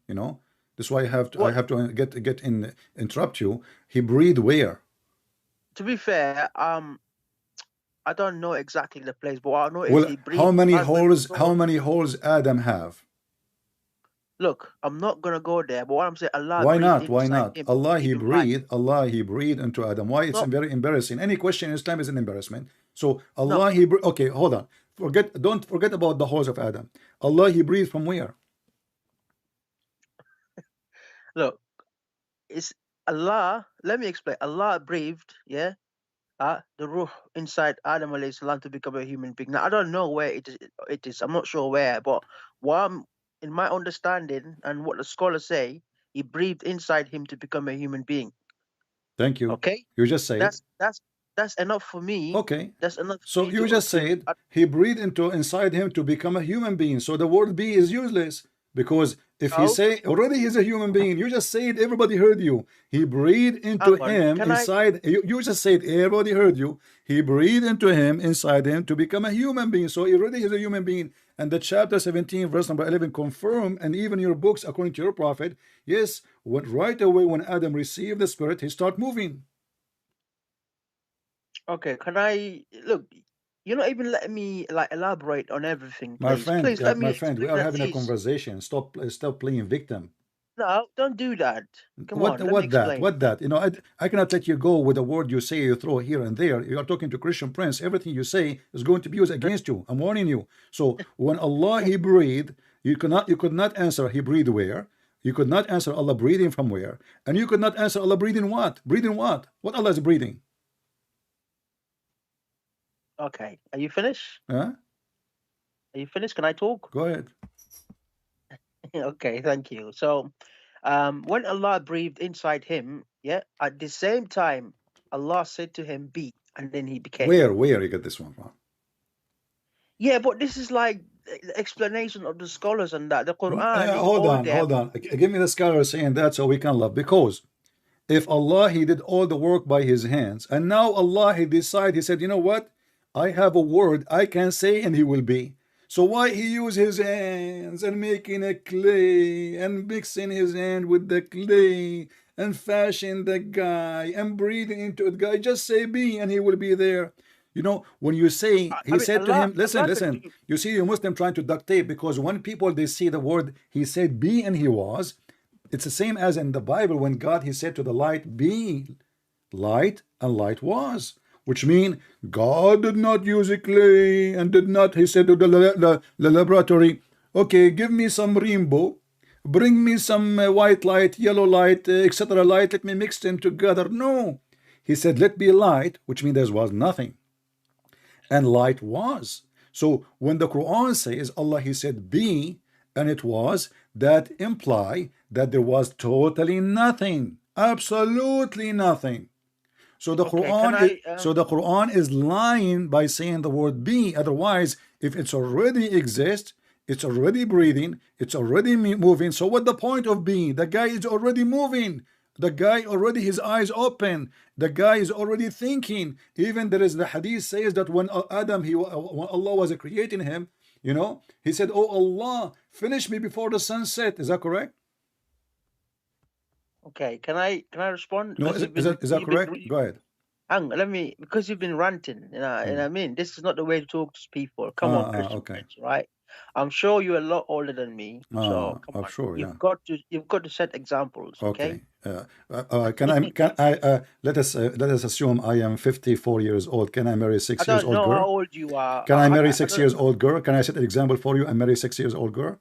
That's why I What have to interrupt you. He breathed where? to be fair, I don't know exactly the place, but what I know is Well, he breathed right when the how soul. many holes Adam have? Look, I'm not gonna go there, but what I'm saying, Allah Why breathed not? Why inside not? him to give him life. Allah He breathed into Adam. Why? It's No, very embarrassing. Any question in Islam is an embarrassment. So no. okay, hold on. Don't forget about the holes of Adam. Allah He breathed from where? Look, it's Allah. Let me explain. Allah breathed, yeah, the ruh inside Adam alayhi salam to become a human being. Now I don't know where it is. I'm not sure where, but in my understanding and what the scholars say, he breathed inside him to become a human being. Thank you. Okay? You just said. That's enough for me. Okay. That's enough for So me you just said He breathed inside him to become a human being. So the word be is useless because if He no, say already He's a human being, you just said everybody heard you. He breathed into hang on. him Can I inside. You just said everybody heard you. He breathed into him inside him to become a human being. So already he's a human being. And the chapter 17, verse number 11 confirm, and even your books, according to your prophet, yes, right away when Adam received the Spirit, he start moving. okay, can I look? You're not even letting me like elaborate on everything, My please. friend, Please let me we explain are at having a least. conversation. Stop playing victim. No, don't do that. Come on, let me What that? explain. What that? You know, I cannot let you go with a word you say, you throw here and there. You are talking to Christian Prince. Everything you say is going to be used against you. I'm warning you. So when Allah He breathed, you could not answer He breathed where. You could not answer Allah breathing from where, and you could not answer Allah breathing what? Breathing what? What Allah is breathing? Okay, are you finished? Huh? Are you finished? Can I talk? Go ahead. Okay, thank you. So, when Allah breathed inside him, yeah, at the same time, Allah said to him, "Be," and then he became. Where you get this one from? Yeah, but this is like the explanation of the scholars and that the Quran is Hold all on, there. hold on. Give me the scholar saying that so we can love. Because if Allah He did all the work by His hands, and now Allah He decided, He said, you know what? I have a word I can say and He will be. So why He use His hands and making a clay and mixing His hand with the clay and fashion the guy and breathing into the guy? Just say be and He will be there. You know, when you say, I He mean, said to him, listen, Allah can listen, do. you see, you Muslim trying to duct tape because when people they see the word, He said be and He was, it's the same as in the Bible when God He said to the light, be light, and light was. Which means God did not use a clay and did not, He said to the laboratory, okay, give me some rainbow, bring me some white light, yellow light, etc. light, let me mix them together. No. He said, let be light, which means there was nothing. And light was. So when the Quran says Allah He said be and it was, that imply that there was totally nothing, absolutely nothing. So the Okay, can Quran is I? lying by saying the word be. Otherwise, if it's already exists, it's already breathing, it's already moving. So what the point of being? The guy is already moving. The guy already his eyes open. The guy is already thinking. Even there is the hadith says that when Adam when Allah was creating him, you know, he said, "Oh Allah, finish me before the sunset." Is that correct? Okay, can I respond? No, Because is that correct? Go ahead. hang on, let me, because you've been ranting, and I mean, this is not the way to talk to people. Come on, Christian Okay. Prince, right? I'm sure you're a lot older than me, so come I'm on. sure, yeah. You've got to set examples, okay? Okay. Can I let us assume I am 54 years old. Can I marry a I 6 years don't old know how girl? old you are. Can I marry I 6 don't, years old girl? Can I set an example for you and marry 6 years old girl?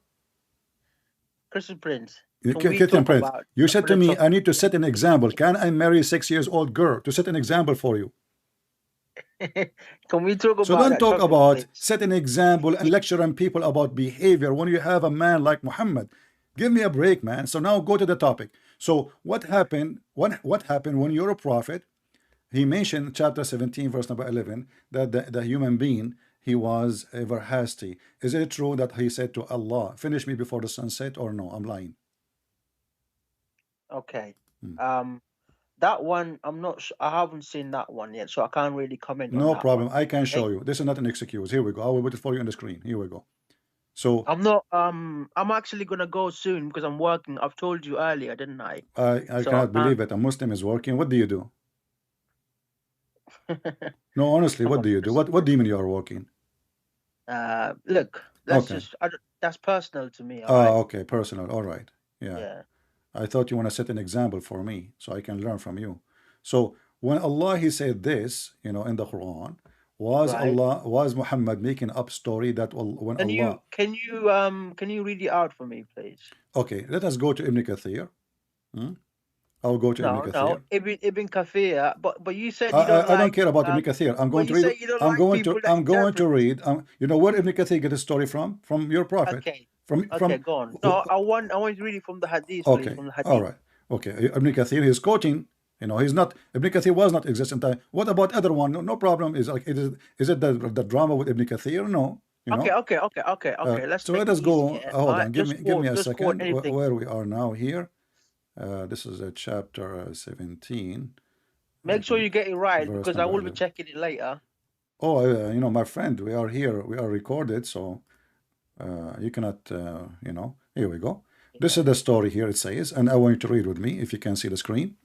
Christian Prince, can we Captain talk Prince, about you said to the me I topic? need to set an example. Can I marry a 6 years old girl to set an example for you? Can we talk So about don't that talk topic, about please? set an example and lecturing people about behavior when you have a man like Muhammad. Give me a break, man. So now go to the topic. So what happened? What happened when you're a prophet? He mentioned chapter 17, verse number 11, that the human being he was ever hasty. Is it true that he said to Allah, "Finish me before the sunset," or no? I'm lying. Okay. Hmm. That one, I'm not. I haven't seen that one yet, so I can't really comment on No that one. problem. I can show Okay. you. This is not an excuse. Here we go. I will put it for you on the screen. Here we go. So I'm not. I'm actually gonna go soon because I'm working. I've told you earlier, didn't I? I So I cannot believe it. A Muslim is working. What do you do? can't. No, honestly, Come what on, do you do? Christian What do Prince. you mean you are working? Look, let's Okay. just. That's personal to me. All right. Okay. Personal. All right. Yeah. Yeah. I thought you want to set an example for me so I can learn from you. So when Allah He said this, you know, in the Quran, Right. was Muhammad making up story that when Can Allah? you can you read it out for me, please? Okay, let us go to Ibn Kathir. Hmm? I'll go to Ibn No, Kathir. Ibn Kathir. But you said you don't I don't like care about Ibn Kathir. I'm but going to you read. say you don't like people that I'm going to interpret. read. You know where Ibn Kathir get his story from? From your prophet. Okay. Okay, From. go on. No, I want to read it from the hadith, please, Okay. from the All hadith. right. Okay. Ibn Kathir is quoting. You know, he's not. Ibn Kathir was not existent time. What about other one? No, no problem. Is like is it the drama with Ibn Kathir? No. You know. Okay. Let's So make let it us easy, go. yeah. All Hold on. right. Give me a Just quote second. anything. Where we are now here. This is chapter 17, Make sure you get it right verse because I number will be 11. checking it later. Oh, you know, my friend, we are here. We are recorded, so you cannot, you know. Here we go. This Yeah. is the story here. It says, and I want you to read with me if you can see the screen.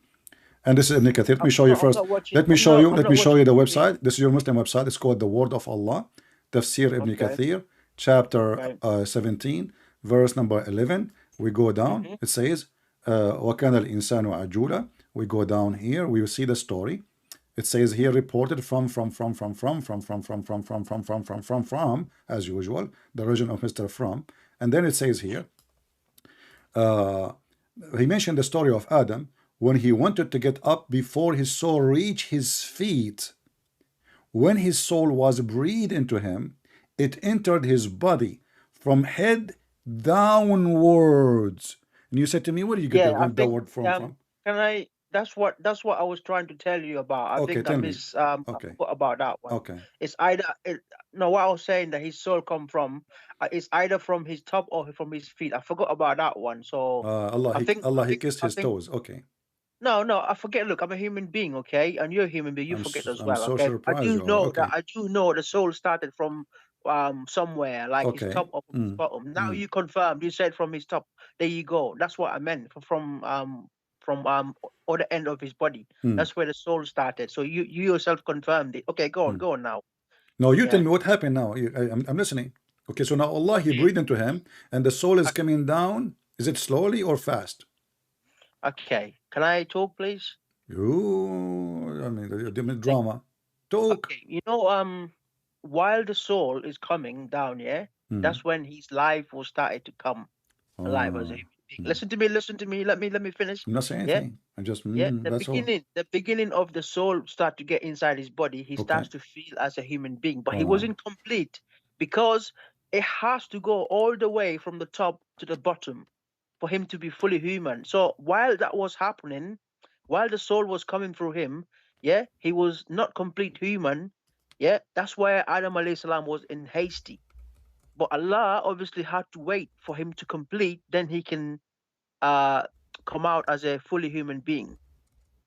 And this is Ibn Kathir. Let me show you I'm first. not watching. Let me I'm show not. you. I'm Let not me show you the watching TV. website. This is your Muslim website. It's called the Word of Allah, Tafsir Ibn Okay. Kathir, chapter Right. 17, verse number 11. We go down. It says, وَكَانَ الْإِنسَانُ عَجُولًا. We go down here. We will see the story. It says here reported from, as usual, the origin of Mr. From. And then it says here, he mentioned the story of Adam when he wanted to get up before his soul reached his feet. When his soul was breathed into him, it entered his body from head downwards. And you said to me, where do you get Yeah, I the think. word from? Can I? That's what I was trying to tell you about. I Okay, think I tell me. miss. I Okay, forgot about that one. okay. It's either. No, what I was saying that his soul come from. It's either from his top or from his feet. I forgot about that one. So I think. He kissed his toes. Okay. No, I forget. Look, I'm a human being, okay, and you're a human being. You forget as I'm well, so okay. surprised you are. Okay. I do know the soul started from somewhere, like his Okay. top or from his bottom. Now you confirmed. You said from his top. There you go. That's what I meant. From other end of his body. That's where the soul started. So you yourself confirmed it. Okay, go on now. No, you tell Yeah. me what happened now. I'm listening. Okay, so now Allah, He breathed into him, and the soul is coming down. Is it slowly or fast? Okay. Can I talk, please? I mean, the drama. Talk. Okay. While the soul is coming down, yeah, that's when his life will started to come alive as a human being. Listen to me. Let me finish. I'm not saying Yeah. anything. I'm just, Yeah. that's all. The beginning of the soul start to get inside his body. He Okay. starts to feel as a human being, but he wasn't complete because it has to go all the way from the top to the bottom for him to be fully human. So while that was happening, while the soul was coming through him, yeah, he was not complete human. Yeah, that's why Adam alayhi salam was in hasty. But Allah obviously had to wait for him to complete, then he can come out as a fully human being.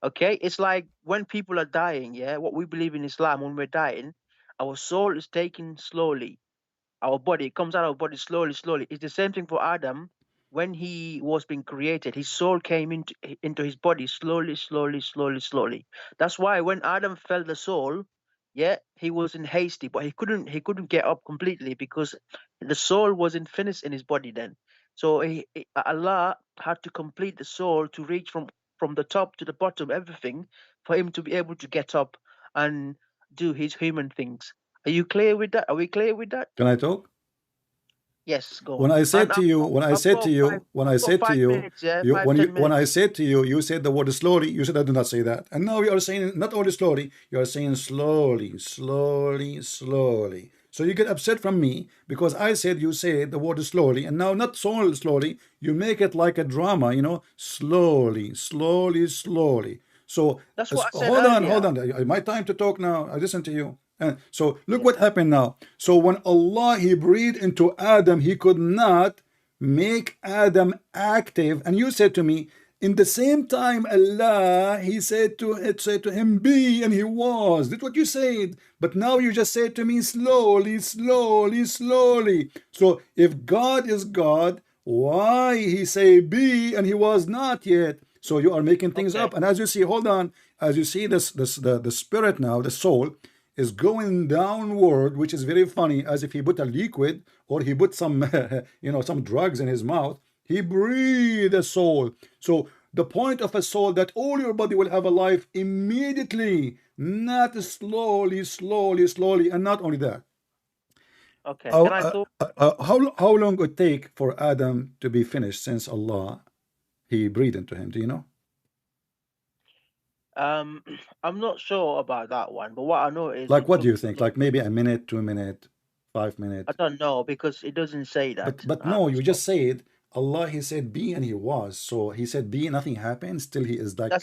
Okay, it's like when people are dying, yeah, what we believe in Islam, when we're dying, our soul is taken slowly. Our body comes out of our body slowly. It's the same thing for Adam. When he was being created, his soul came into his body slowly. That's why when Adam felt the soul, yeah, he was in hasty, but he couldn't get up completely because the soul wasn't finished in his body then. So Allah had to complete the soul to reach from the top to the bottom, everything, for him to be able to get up and do his human things. Are you clear with that? Are we clear with that? Can I talk? Yes, go When on. I said And to you, when I said to you, when I I've got said to 5 you, minutes, yeah, you 5, when 10 you when I minutes. said to you, you said the word slowly. You said I do not say that, and now you are saying not only slowly, you are saying slowly. So you get upset from me because I said you say the word slowly, and now not so slowly. You make it like a drama, slowly. So That's what I said hold earlier. on. My time to talk now. I listen to you. So look what happened now. So when Allah He breathed into Adam, He could not make Adam active. And you said to me, in the same time, Allah He said to him, be, and he was. That's what you said. But now you just said to me, slowly. So if God is God, why He say be and He was not yet? So you are making things up. And as you see, hold on, as you see the spirit now, the soul is going downward, which is very funny, as if he put a liquid or he put some some drugs in his mouth. He breathed a soul. So the point of a soul that all your body will have a life immediately, not slowly, and not only that. Okay, can I talk? How long would it take for Adam to be finished since Allah He breathed into him? Do you know? I'm not sure about that one, but what I know is Like, it what do took. you think? Like maybe a minute, 2 minutes, 5 minutes? I don't know because it doesn't say that. But no, you just said Allah He said be and He was. So He said be, nothing happened. Still He is like.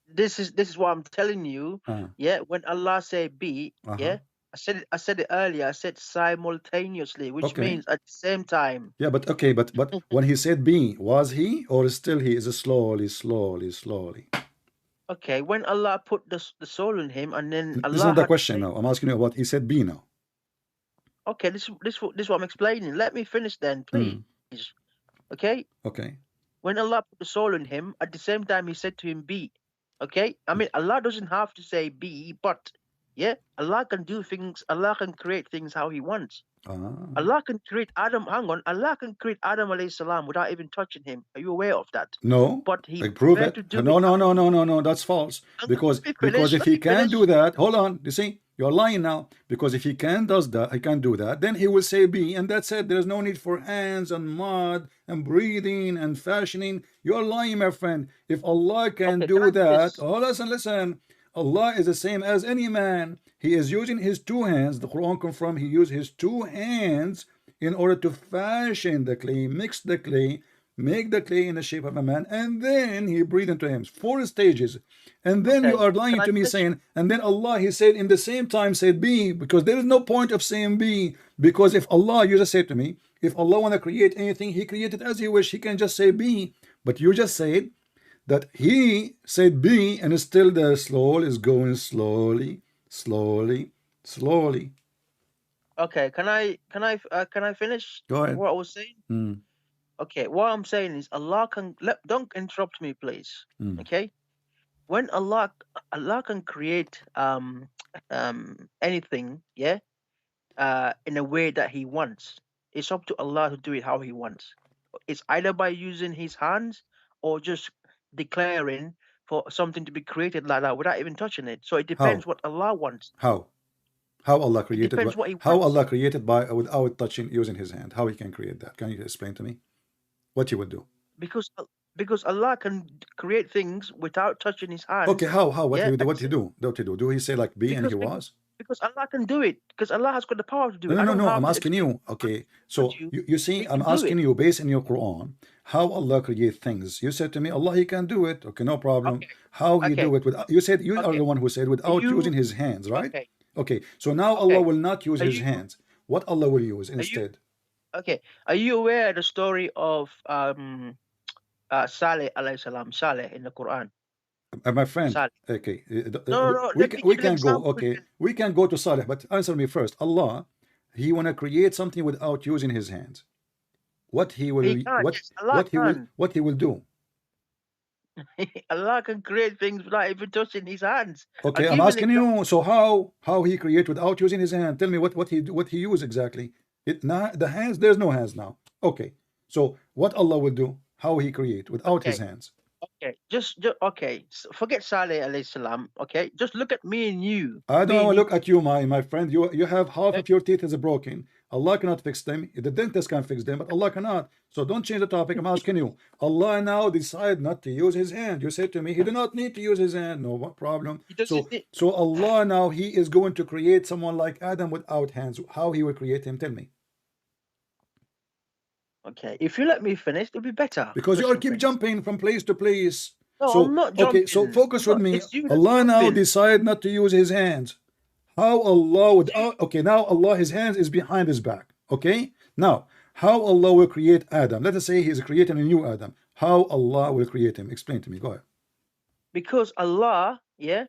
This is what I'm telling you. Yeah, when Allah say be, yeah, I said it earlier. I said simultaneously, which means at the same time. Yeah, but okay, but when He said be, was He or still He is slowly? Okay, when Allah put the soul in him, and then Allah. This is not the question now. I'm asking you about He said be now. Okay, this is what I'm explaining. Let me finish then, please. Okay. Okay. When Allah put the soul in him, at the same time He said to him be. Okay, I mean Allah doesn't have to say be, but yeah, Allah can do things. Allah can create things how He wants. Allah can create Adam. Hang on, Allah can create Adam alayhi salam without even touching him. Are you aware of that? No, But He like prove prepared it. to do No, it. no, no, no, no, no. That's false. Hang on, Because let me finish. if Let he me can finish. do that, hold on. You see, you're lying now. Because if he can does that, he can do that. Then he will say be, and that's it. There's no need for hands and mud and breathing and fashioning. You're lying, my friend. If Allah can Okay, do can I that, finish? oh, listen. Allah is the same as any man. He is using his two hands. The Quran confirms he used his two hands in order to fashion the clay, mix the clay, make the clay in the shape of a man, and then he breathed into him. 4 stages. And then you Okay, are can lying I to me finish? saying, and then Allah, he said in the same time said be, because there is no point of saying be, because if Allah, you just said to me, if Allah want to create anything, he created as he wish, he can just say be. But you just said that he said be, and still the soul is going slowly, slowly, slowly. Okay, can I finish Go ahead. what I was saying? Okay, what I'm saying is Allah can don't interrupt me, please. Okay, when Allah can create anything, yeah, in a way that He wants. It's up to Allah to do it how He wants. It's either by using His hands or just declaring for something to be created like that without even touching it. So it depends How? what Allah wants. How Allah It created depends what He how wants. Allah created by without touching, using his hand? How he can create that? Can you explain to me what he would do? Because Allah can create things without touching His hands. Okay, how what Yeah, he do? Do he say like be and he was? because Allah can do it. Because Allah has got the power to do it. No, I no, don't no. have I'm to asking explain you. Okay, so to you see, He I'm can do asking it. you based in your Quran, how Allah create things. You said to me, Allah, he can do it. Okay, no problem. Okay. How he do Okay. it? You said you are Okay. the one who said without You using his hands, right? okay. Okay, so now Allah Okay. will not use Are his you hands. What Allah will use are you instead? okay? Are you aware of the story of Saleh alayhi salam, Saleh in the Quran? My friend, Saleh. okay, No. we Let me give you an can go. example. Okay, we can go to Salih, but answer me first. Allah, he wanna create something without using his hands. What he will He can. Yes, Allah can. what he will do? Allah can create things without even touching His hands. I'll Okay, I'm give you an asking example. you. So how he create without using his hand? Tell me what he use exactly. The hands. There's no hands now. Okay, so what Allah will do? How he create without his Okay. hands? Okay. Just okay. Forget Saleh alayhi salam. Okay. Just look at me and you. I don't Me want and to you. look at you, my friend. You have half of your teeth is broken. Allah cannot fix them. The dentist can fix them, but Allah cannot. So don't change the topic. I'm asking you. Allah now decide not to use his hand. You said to me he did not need to use his hand. No problem. He doesn't need. So Allah now he is going to create someone like Adam without hands. How he will create him? Tell me. Okay. If you let me finish, it'll be better. Because you are Question keep Prince. jumping from place to place. No, So I'm not okay, so jumping. focus with me. It's you that's Allah now jumping. decide not to use his hands. How Allah would okay, now Allah his hands is behind his back. Okay, now how Allah will create Adam? Let us say he's creating a new Adam. How Allah will create him? Explain to me. Go ahead. Because Allah, yeah,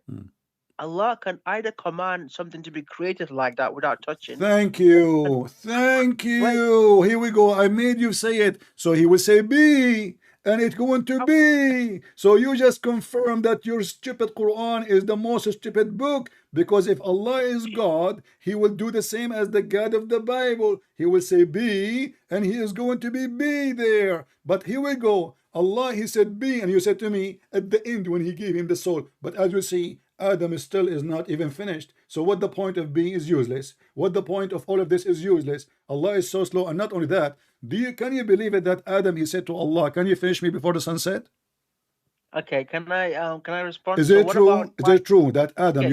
Allah can either command something to be created like that without touching. Thank you. Thank you. Here we go. I made you say it. So he will say be, and it's going to be. So you just confirm that your stupid Quran is the most stupid book, because if Allah is God, he will do the same as the God of the Bible. He will say be, and he is going to be there. But here we go. Allah, he said be, and you said to me at the end when he gave him the soul. But as you see, Adam still is not even finished. So what the point of being is useless. What the point of all of this is useless. Allah is so slow. And not only that, can you believe it that Adam, he said to Allah, can you finish me before the sun set? Okay, can I respond? Is it true? Is it true that Adam,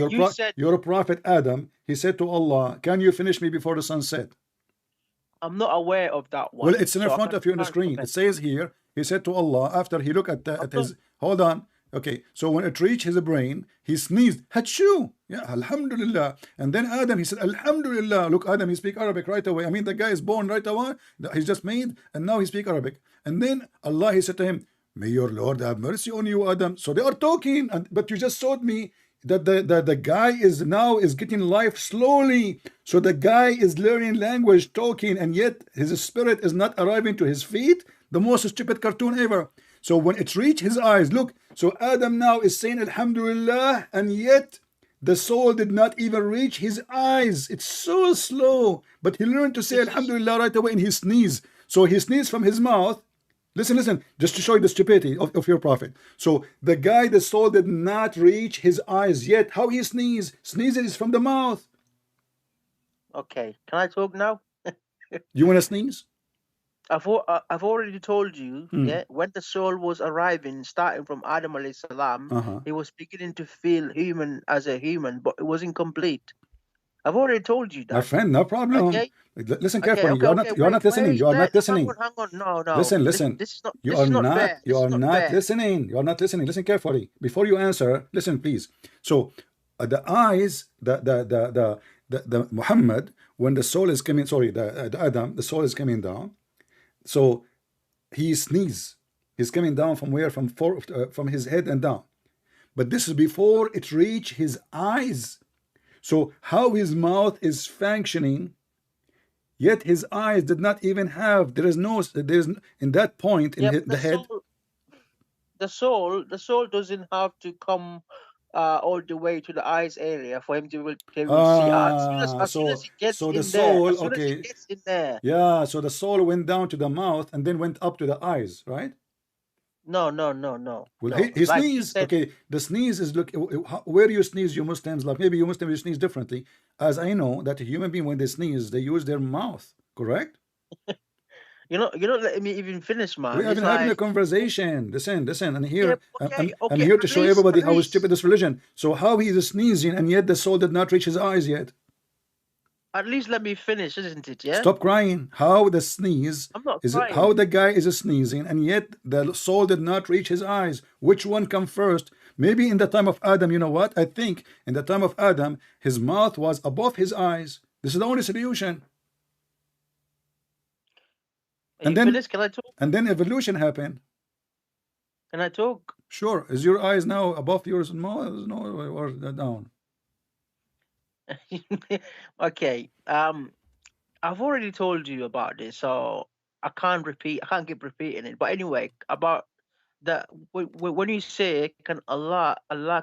your prophet Adam, he said to Allah, can you finish me before the sun set? I'm not aware of that one. Well, it's in front of you on the screen. It says here, he said to Allah, after he looked at his, hold on. Okay, so when it reached his brain, he sneezed, Hachu, yeah, Alhamdulillah. And then Adam, he said, Alhamdulillah. Look, Adam, he speak Arabic right away. I mean, the guy is born right away. He's just made, and now he speak Arabic. And then Allah, he said to him, may your Lord have mercy on you, Adam. So they are talking, but you just showed me that the guy is getting life slowly. So the guy is learning language, talking, and yet his spirit is not arriving to his feet. The most stupid cartoon ever. So when it reached his eyes, look, so Adam now is saying Alhamdulillah, and yet the soul did not even reach his eyes. It's so slow. But he learned to say Alhamdulillah right away in his sneeze. So he sneezed from his mouth. Listen, just to show you the stupidity of your prophet. So the guy, the soul did not reach his eyes yet. How he sneeze? Sneezing is from the mouth. Okay, can I talk now? You want to sneeze? I've already told you, yeah, when the soul was arriving, starting from Adam alayhi salam, he was beginning to feel human as a human, but it wasn't complete. I've already told you that. My friend, no problem. Okay. Listen carefully. You are not listening. You are not listening. Hang on. No. Listen. This is not. You are not listening. You are not listening. Listen carefully. Before you answer, listen, please. So the eyes, the Muhammad, when the soul is coming, sorry, the Adam, the soul is coming down. So he sneezes. He's coming down from where? From his head and down. But this is before it reach his eyes. So how his mouth is functioning, yet his eyes did not even have. There's in that point in the head. The soul doesn't have to come all the way to the eyes area for him to see. As soon as he gets in there. Yeah, so the soul went down to the mouth and then went up to the eyes, right? No. Well, he sneezed. Okay, the sneeze is, look, where you sneeze, you Muslims, like maybe you Muslims, you sneeze differently. As I know that a human being, when they sneeze, they use their mouth, correct? You're not letting me even finish, man. We're having a conversation. Listen, and here I'm here to show everybody how stupid this religion. So how he is sneezing and yet the soul did not reach his eyes yet. At least let me finish, isn't it? Yeah. Stop crying. How the sneeze is it? How the guy is sneezing and yet the soul did not reach his eyes? Which one come first? Maybe in the time of Adam, you know what? I think in the time of Adam, his mouth was above his eyes. This is the only solution. And then, can I talk? And then evolution happened. Can I talk? Sure. Is your eyes now above yours or down? Okay. I've already told you about this, so I can't keep repeating it. But anyway, about that, when you say can Allah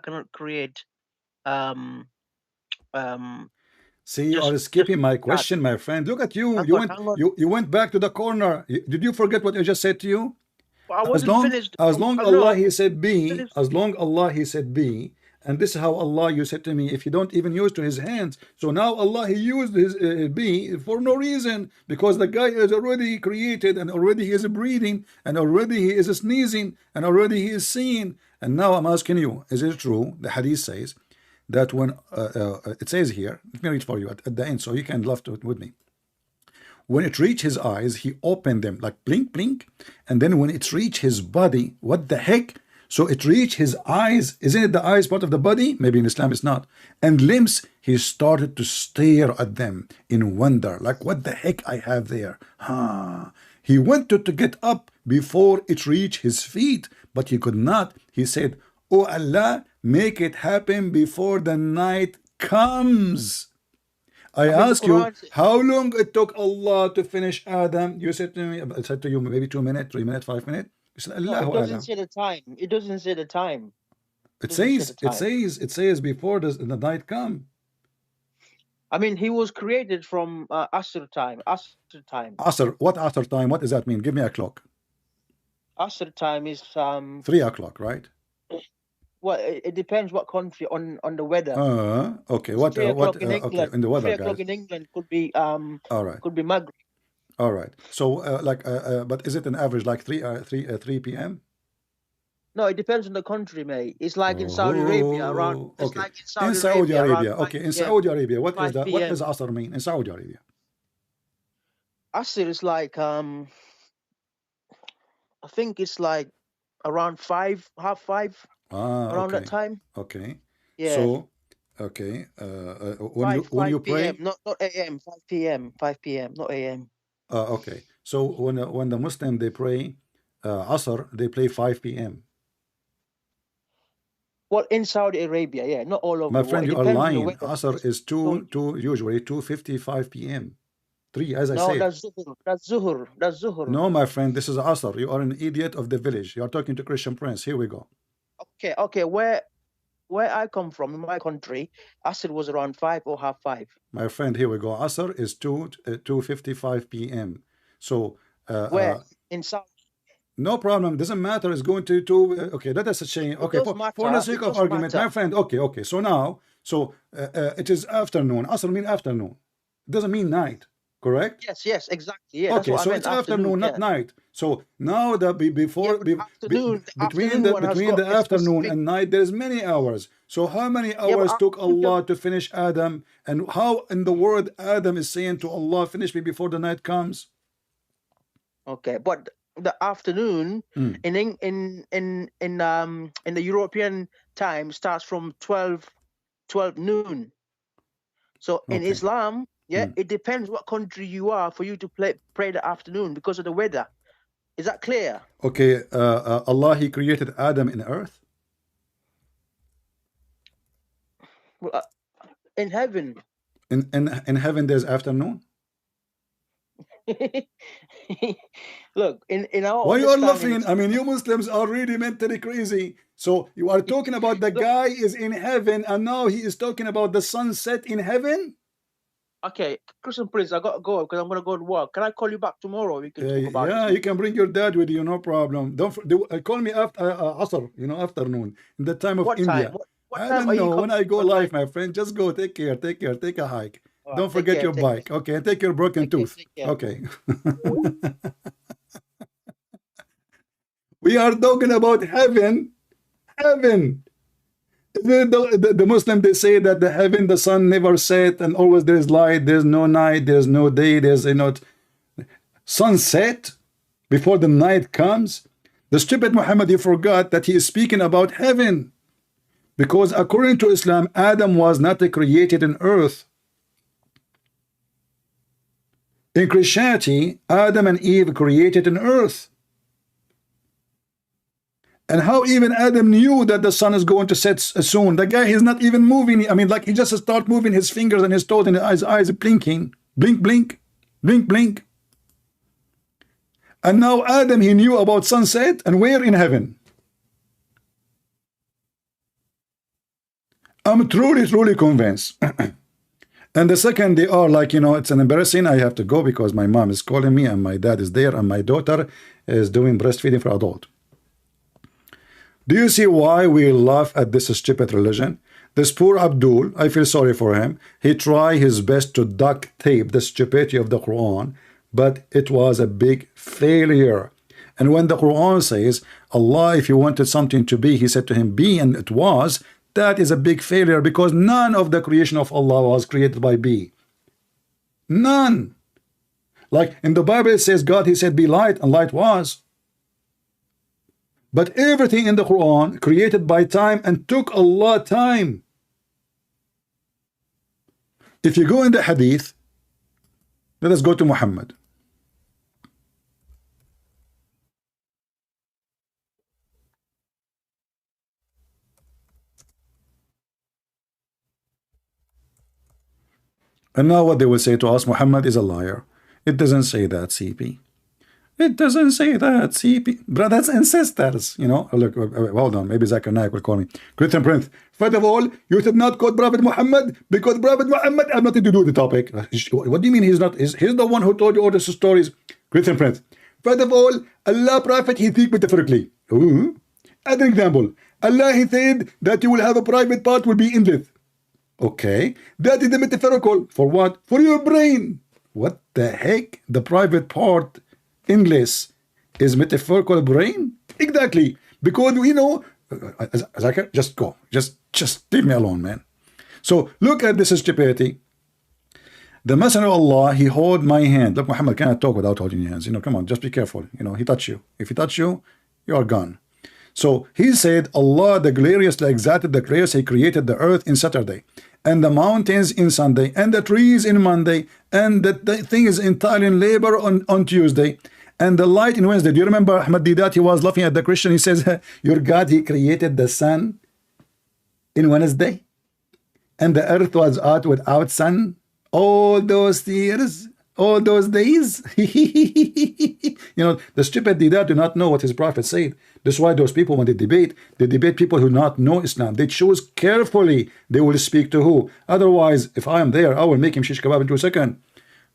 cannot create See, you are skipping my question, my friend. Look at you. You went back to the corner. Did you forget what I just said to you? As long Allah he said be, as long Allah he said be, and this is how Allah you said to me, if you don't even use to his hands. So now Allah he used his be for no reason, because the guy is already created and already he is breathing and already he is sneezing and already he is seeing. And now I'm asking you, is it true? The hadith says that when it says here, let me read for you at the end so you can laugh with me. When it reached his eyes, he opened them like blink, blink. And then when it reached his body, what the heck? So it reached his eyes. Isn't it the eyes part of the body? Maybe in Islam it's not. And limbs, he started to stare at them in wonder. Like, what the heck I have there? He wanted to get up before it reached his feet, but he could not. He said, "Oh Allah, make it happen before the night comes." I ask you, how long it took Allah to finish Adam? You said to me, I said to you, maybe 2 minutes, 3 minutes, 5 minutes. You said, Allah, no, it doesn't say the time. It doesn't say the time. It says before the night come. I mean, he was created from Asr time. Asr, what Asr time? What does that mean? Give me a clock. Asr time is 3 o'clock, right? Well, it depends what country on the weather. Okay. What in the weather, 3 o'clock in England could be all right. Could be Maghrib. All right. So but is it an average like 3 p.m.? No, it depends on the country, mate. It's like in Saudi Arabia around. It's okay. like in Saudi Arabia. Okay. In Saudi Arabia, what is that? What does Asr mean in Saudi Arabia? Asr is like I think it's like around 5, half 5. Around that time. Okay. Yeah. So, okay. When you pray, PM, not AM. 5 p.m. 5 p.m. Not AM. Okay. So when the Muslim they pray Asr, they play 5 p.m. Well, in Saudi Arabia, yeah, not all over. My friend, you are lying. Asr is usually 2:55 p.m. 3, as I No, said. that's Zuhur. That's Zuhur. That's Zuhur. No, my friend, this is Asr. You are an idiot of the village. You are talking to Christian Prince. Here we go. Okay, okay. Where I come from, in my country, Asr was around 5 or half 5. My friend, here we go. Asr is 2:55 p.m. So Where? In South. no problem. Doesn't matter. It's going to okay. Let us change. Okay, It does for the matter. sake It of does argument, matter. my friend. Okay, okay. So now, it is afternoon. Asr mean afternoon. It doesn't mean night. Correct? Yes, yes, exactly. Yeah, that's Okay, what I so meant. it's afternoon, not Yeah. night. So now the before Yeah, but afternoon, between the one has between got the a afternoon specific. and night, there's many hours. So how many Yeah, but hours took afternoon, Allah to finish Adam? And how in the world Adam is saying to Allah, finish me before the night comes? okay, but the afternoon in the European time starts from 12 noon. So in Okay. Islam, yeah, it depends what country you are for you to pray the afternoon because of the weather. Is that clear? Okay, Allah, He created Adam in earth. Well, in heaven. In heaven, there's afternoon. Look, in our Why you are understanding, laughing? I mean, you Muslims are really mentally crazy. So you are talking about the guy is in heaven, and now he is talking about the sunset in heaven. Okay, Christian Prince, I gotta go because I'm gonna go to work. Can I call you back tomorrow? We can talk about yeah, this. you can bring your dad with you, no problem. Don't call me after Asr, afternoon, in the time of What India. time? What I time don't are you know when I go coming? live, my friend. Just go, take care, take care, take a hike. All Don't right, forget take your care, bike, okay? And take your broken tooth, take care. okay? We are talking about heaven, heaven. The Muslim, they say that the heaven, the sun never set, and always there is light, there's no night, there's no day, there's sunset before the night comes. The stupid Muhammad, he forgot that he is speaking about heaven, because according to Islam, Adam was not created in earth. In Christianity, Adam and Eve created in earth. And how even Adam knew that the sun is going to set soon? The guy, he's not even moving. I mean, like, he just start moving his fingers and his toes and his eyes blinking. Blink, blink, blink, blink. And now Adam, he knew about sunset, and we're in heaven. I'm truly, truly convinced. And the second, they are like, it's an embarrassing. I have to go because my mom is calling me and my dad is there and my daughter is doing breastfeeding for adult. Do you see why we laugh at this stupid religion? This poor Abdul, I feel sorry for him. He tried his best to duct tape the stupidity of the Quran, but it was a big failure. And when the Quran says, Allah, if you wanted something to be, he said to him, be, and it was, that is a big failure, because none of the creation of Allah was created by be. None. Like in the Bible, it says God, he said, be light, and light was. But everything in the Quran created by time and took Allah time. If you go in the Hadith, let us go to Muhammad. And now what they will say to us, Muhammad is a liar. It doesn't say that, CP. It doesn't say that, CP. Brothers and sisters, Look, hold on. Maybe Zakir Naik will call me. Christian Prince. First of all, you should not quote Prophet Muhammad because Prophet Muhammad has nothing to do with the topic. What do you mean he's not? He's the one who told you all these stories. Christian Prince. First of all, Allah Prophet, he speaks metaphorically. As an example, Allah, he said that you will have a private part will be endless. Okay. That is the metaphorical. For what? For your brain. What the heck? The private part endless is metaphorical brain? Exactly. Because Zakir, just go. Just leave me alone, man. So look at this stupidity. The Messenger of Allah, he hold my hand. Look, Muhammad cannot talk without holding your hands. Come on, just be careful. He touch you. If he touch you, you are gone. So he said, Allah, the gloriously exalted, the glorious, he created the earth in Saturday, and the mountains in Sunday, and the trees in Monday, and the thing is entirely in labor on Tuesday, and the light in Wednesday. Do you remember Ahmad Didat? He was laughing at the Christian. He says, your God, he created the sun in Wednesday, and the earth was out without sun all those years. all those days. The stupid Didat do not know what his prophet said. That's why those people, when they debate people who not know Islam. They choose carefully they will speak to who. Otherwise, if I am there, I will make him shish kebab in 2 seconds.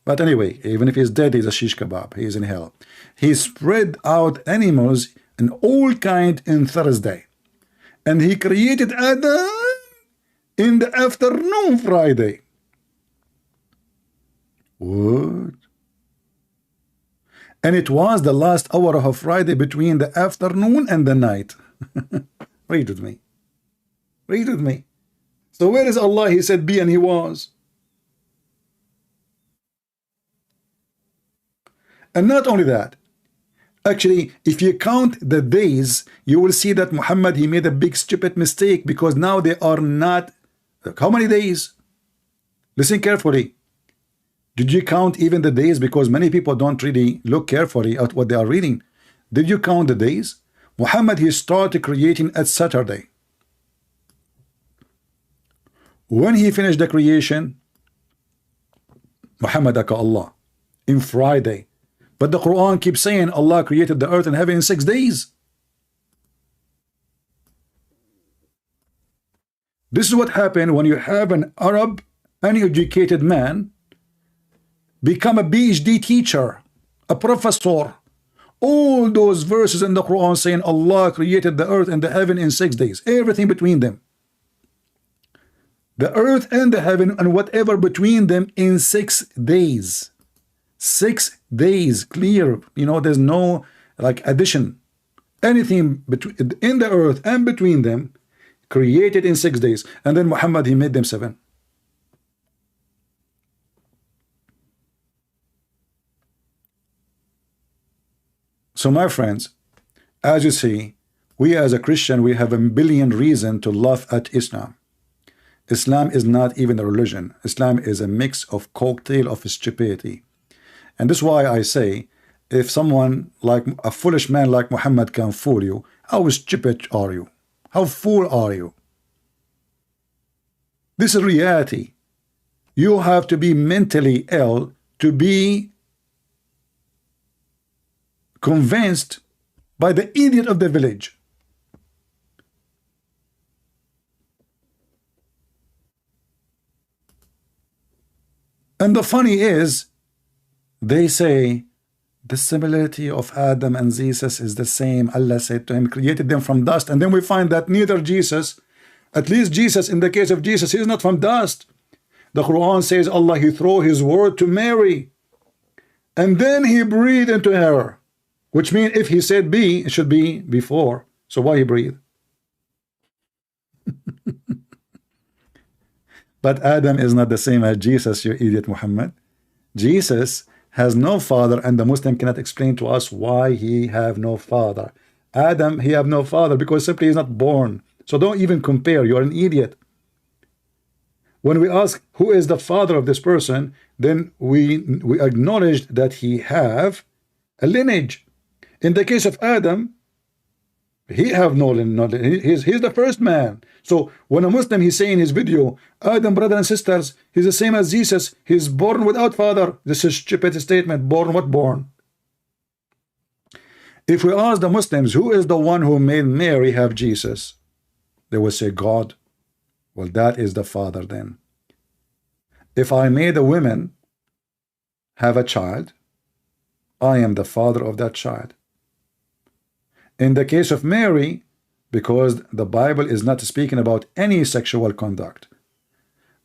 But anyway, even if he's dead, he's a shish kebab. He is in hell. He spread out animals in all kind in Thursday. And he created Adam in the afternoon Friday. What? And it was the last hour of Friday between the afternoon and the night. Read with me. Read with me. So where is Allah? He said be and he was. And not only that, actually, if you count the days, you will see that Muhammad, he made a big stupid mistake, because now they are not, how many days? Listen carefully. Did you count even the days? Because many people don't really look carefully at what they are reading. Did you count the days? Muhammad, he started creating at Saturday. When he finished the creation, Muhammad aka Allah, in Friday. But the Quran keeps saying Allah created the earth and heaven in 6 days. This is what happened when you have an Arab, uneducated man, become a PhD teacher, a professor. All those verses in the Quran saying Allah created the earth and the heaven in 6 days. Everything between them. The earth and the heaven and whatever between them in 6 days. 6 days, clear. There's no like addition. Anything between in the earth and between them created in 6 days. And then Muhammad, he made them 7. So my friends, as you see, we as a Christian, we have a billion reasons to laugh at Islam. Islam is not even a religion. Islam is a mix of cocktail of stupidity. And this is why I say, if someone like a foolish man like Muhammad can fool you, how stupid are you? How fool are you? This is reality. You have to be mentally ill to be convinced by the idiot of the village. And the funny is, they say the similarity of Adam and Jesus is the same. Allah said to him, created them from dust. And then we find that neither Jesus, at least Jesus, in the case of Jesus, he is not from dust. The Quran says Allah, he threw his word to Mary. And then he breathed into her. Which means if he said be, it should be before. So why he breathed? But Adam is not the same as Jesus, you idiot Muhammad. Jesus has no father, and the Muslim cannot explain to us why he have no father. Adam, he have no father because simply he's not born. So don't even compare. You're an idiot. When we ask who is the father of this person, then we acknowledge that he have a lineage. In the case of Adam, he have no lineage. He's the first man. So when a Muslim, he's saying in his video, Adam, brother and sisters, he's the same as Jesus. He's born without father. This is a stupid statement. Born what born? If we ask the Muslims, who is the one who made Mary have Jesus? They will say God. Well, that is the father then. If I made a woman have a child, I am the father of that child. In the case of Mary, because the Bible is not speaking about any sexual conduct,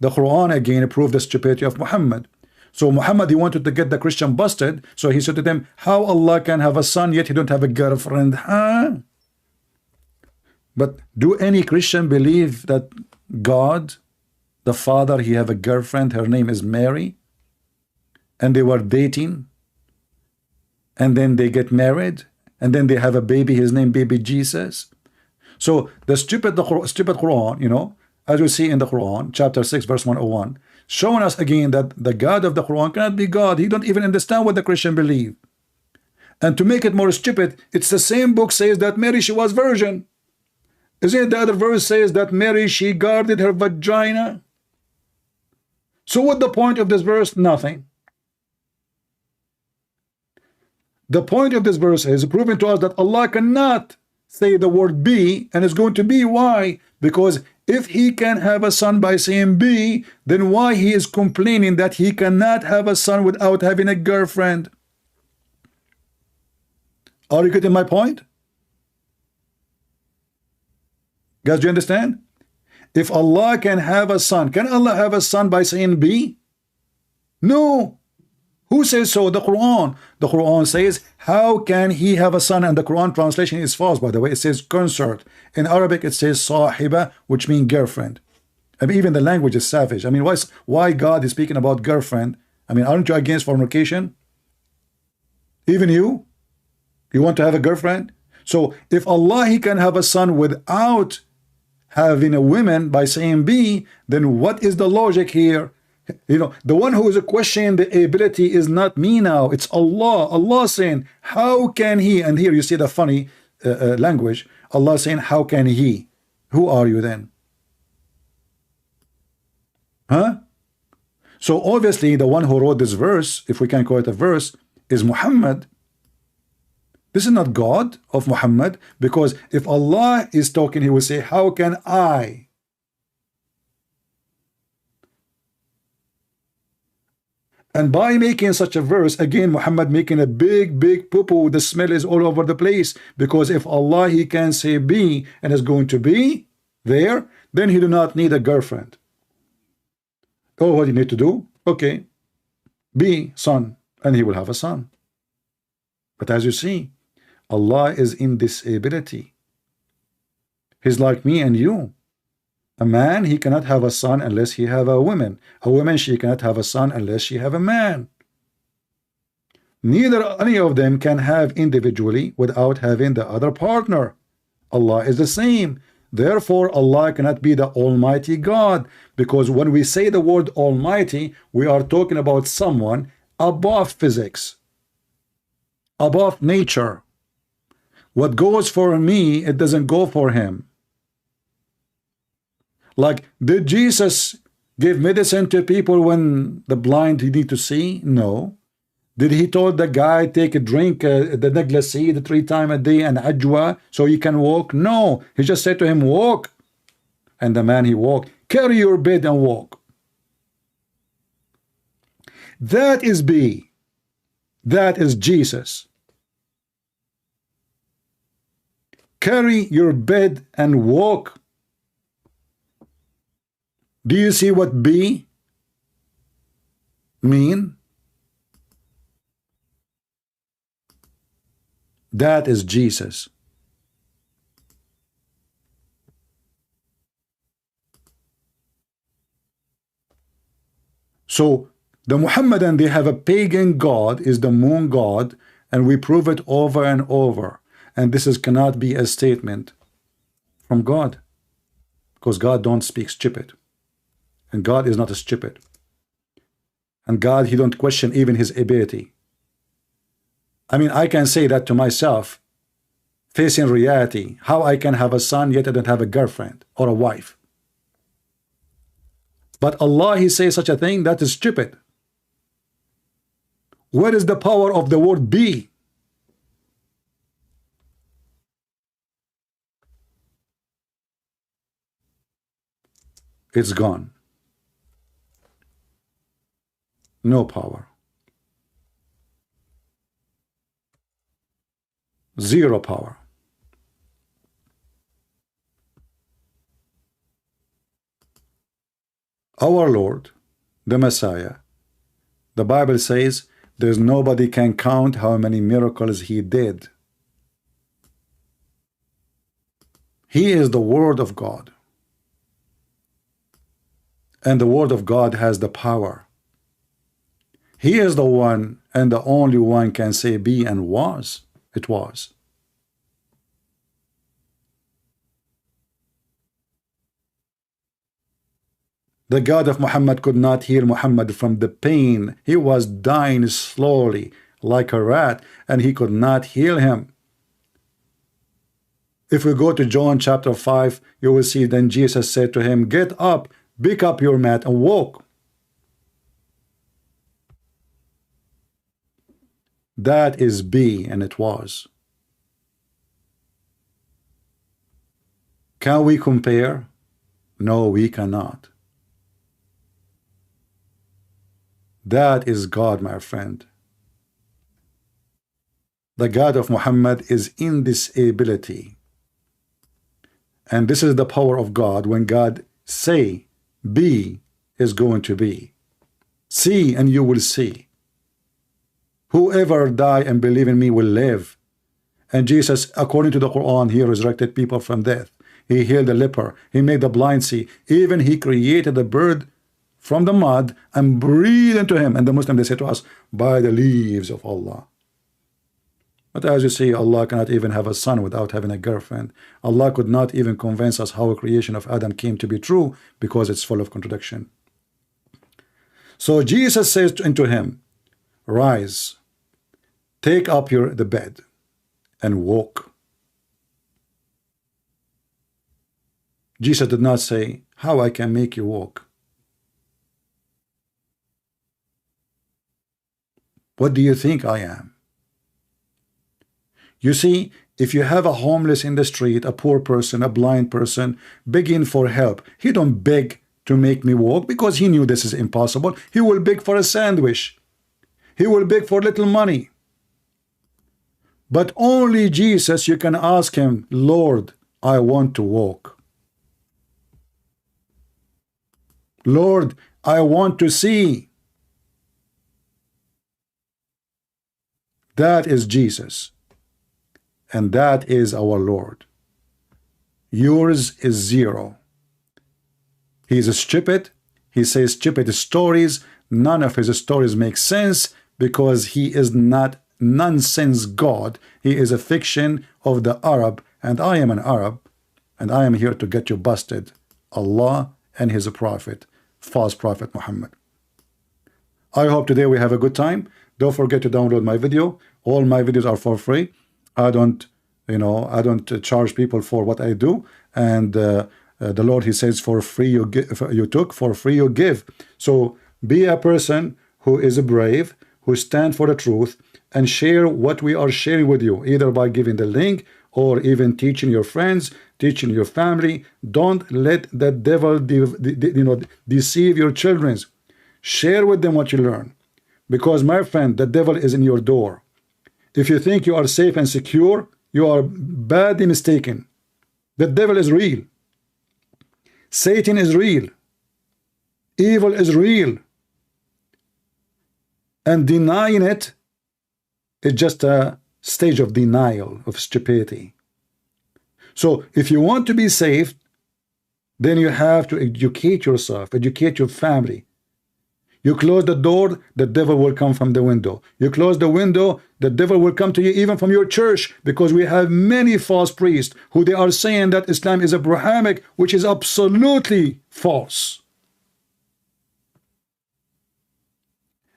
the Quran again proved the stupidity of Muhammad. So Muhammad, he wanted to get the Christian busted, so he said to them, how Allah can have a son yet he don't have a girlfriend? Huh? But do any Christian believe that God, the Father, he have a girlfriend, her name is Mary, and they were dating, and then they get married, and then they have a baby, his name baby Jesus? So the stupid Quran, you know, as we see in the Quran, chapter 6, verse 101, showing us again that the God of the Quran cannot be God. He don't even understand what the Christian believe. And to make it more stupid, it's the same book says that Mary, she was virgin. Isn't it the other verse says that Mary, she guarded her vagina? So what the point of this verse? Nothing. The point of this verse is proving to us that Allah cannot say the word be, and it's going to be. Why? Because if he can have a son by saying be, then why he is complaining that he cannot have a son without having a girlfriend? Are you getting my point? Guys, do you understand? If Allah can have a son, can Allah have a son by saying be? No. Who says so? The Quran. The Quran says, how can he have a son? And the Quran translation is false, by the way. It says consort. In Arabic, it says sahiba, which means girlfriend. I mean, even the language is savage. I mean, why God is speaking about girlfriend? I mean, aren't you against fornication? Even you? You want to have a girlfriend? So if Allah, he can have a son without having a woman by saying be, then what is the logic here? You know, the one who is questioning the ability is not me now, it's Allah. Allah saying, how can he? And here you see the funny language. Allah saying, how can he? Who are you then? Huh? So obviously the one who wrote this verse, if we can call it a verse, is Muhammad. This is not God of Muhammad, because if Allah is talking, he will say, how can I? And by making such a verse, again, Muhammad making a big poo-poo, the smell is all over the place, because if Allah, he can say be, and is going to be there, then he do not need a girlfriend. Oh, what do you need to do? Okay, be son, and he will have a son. But as you see, Allah is in disability. He's like me and you. A man, he cannot have a son unless he have a woman. A woman, she cannot have a son unless she have a man. Neither any of them can have individually without having the other partner. Allah is the same. Therefore, Allah cannot be the Almighty God, because when we say the word Almighty, we are talking about someone above physics, above nature. What goes for me, it doesn't go for him. Like, did Jesus give medicine to people when the blind need to see? No. Did he told the guy take a drink the Naglaseed 3 times a day and ajwa so he can walk? No. He just said to him, walk. And the man, he walked. Carry your bed and walk. That is B. That is Jesus. Carry your bed and walk. Do you see what B mean? That is Jesus. So the Muhammadan, they have a pagan god, is the moon god, and we prove it over and over. And this cannot be a statement from God, because God don't speak stupid. And God is not a stupid. And God, he don't question even his ability. I mean, I can say that to myself, facing reality, how I can have a son yet I don't have a girlfriend or a wife. But Allah, he says such a thing, that is stupid. Where is the power of the word be? It's gone. No power. Zero power. Our Lord, the Messiah, the Bible says there's nobody can count how many miracles he did. He is the Word of God. And the Word of God has the power. He is the one and the only one can say be, and was. It was. The God of Muhammad could not heal Muhammad from the pain. He was dying slowly like a rat, and he could not heal him. If we go to John chapter 5, you will see then Jesus said to him, get up, pick up your mat and walk. That is be, and it was. Can we compare? No, we cannot. That is God, my friend. The God of Muhammad is in this ability. And this is the power of God. When God say, be, is going to be. See, and you will see. Whoever die and believe in me will live. And Jesus, according to the Quran, he resurrected people from death. He healed the leper. He made the blind see. Even he created the bird from the mud and breathed into him. And the Muslim, they say to us, by the leaves of Allah. But as you see, Allah cannot even have a son without having a girlfriend. Allah could not even convince us how a creation of Adam came to be true, because it's full of contradiction. So Jesus says unto him, rise, take up the bed and walk. Jesus did not say, how I can make you walk. What do you think I am? You see, if you have a homeless in the street, a poor person, a blind person, begging for help, he don't beg to make me walk because he knew this is impossible. He will beg for a sandwich. He will beg for little money. But only Jesus, you can ask him, Lord, I want to walk. Lord, I want to see. That is Jesus. And that is our Lord. Yours is zero. He's stupid. He says stupid stories. None of his stories make sense because he is not nonsense God. He is a fiction of the Arab, and I am an Arab, and I am here to get you busted. Allah and his prophet, false prophet Muhammad. I hope today we have a good time. Don't forget to download my video. All my videos are for free. I don't charge people for what I do. And the Lord, he says, for free you give, you took, for free you give. So be a person who is brave, who stand for the truth, and share what we are sharing with you, either by giving the link or even teaching your friends, teaching your family. Don't let the devil deceive your children. Share with them what you learn. Because, my friend, the devil is in your door. If you think you are safe and secure, you are badly mistaken. The devil is real. Satan is real. Evil is real. And denying it is just a stage of denial, of stupidity. So if you want to be safe, then you have to educate yourself, educate your family. You close the door, the devil will come from the window. You close the window, the devil will come to you even from your church, because we have many false priests who they are saying that Islam is Abrahamic, which is absolutely false.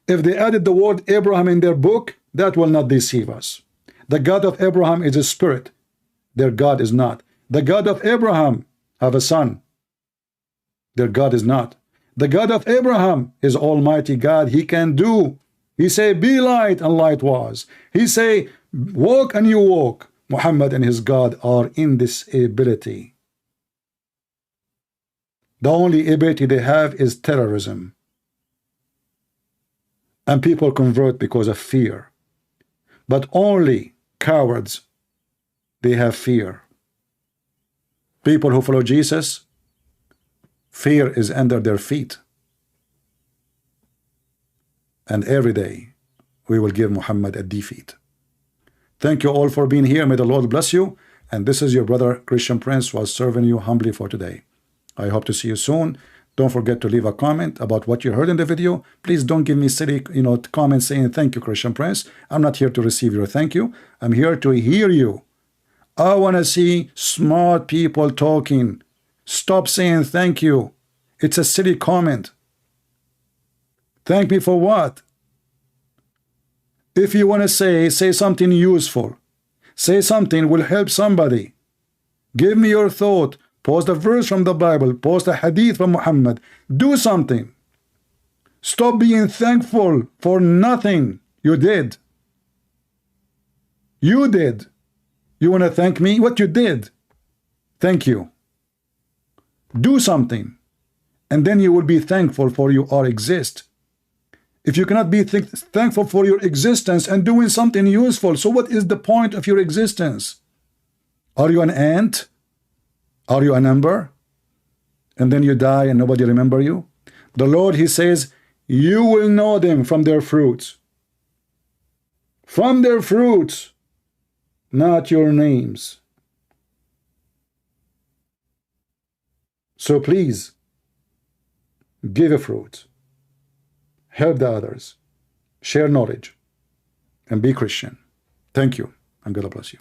If they added the word Abraham in their book, that will not deceive us. The God of Abraham is a spirit. Their God is not. The God of Abraham have a son. Their God is not. The God of Abraham is Almighty God. He can do. He say, be light, and light was. He say, walk, and you walk. Muhammad and his God are in this ability. The only ability they have is terrorism. And people convert because of fear. But only cowards, they have fear. People who follow Jesus, fear is under their feet. And every day we will give Muhammad a defeat. Thank you all for being here. May the Lord bless you. And this is your brother Christian Prince, was serving you humbly for today. I hope to see you soon. Don't forget to leave a comment about what you heard in the video. Please don't give me silly comments saying thank you, Christian Prince. I'm not here to receive your thank you. I'm here to hear you. I want to see smart people talking. Stop saying thank you. It's a silly comment. Thank me for what? If you want to say something useful. Say something will help somebody. Give me your thought. Post a verse from the Bible. Post a hadith from Muhammad. Do something. Stop being thankful for nothing you did. You did. You want to thank me? What you did? Thank you. Do something, and then you will be thankful for you or exist. If you cannot be thankful for your existence and doing something useful, so what is the point of your existence? Are you an ant? Are you a number? And then you die and nobody remember you? The Lord, he says, you will know them from their fruits. From their fruits, not your names. So please, give a fruit. Help the others. Share knowledge. And be Christian. Thank you. And God bless you.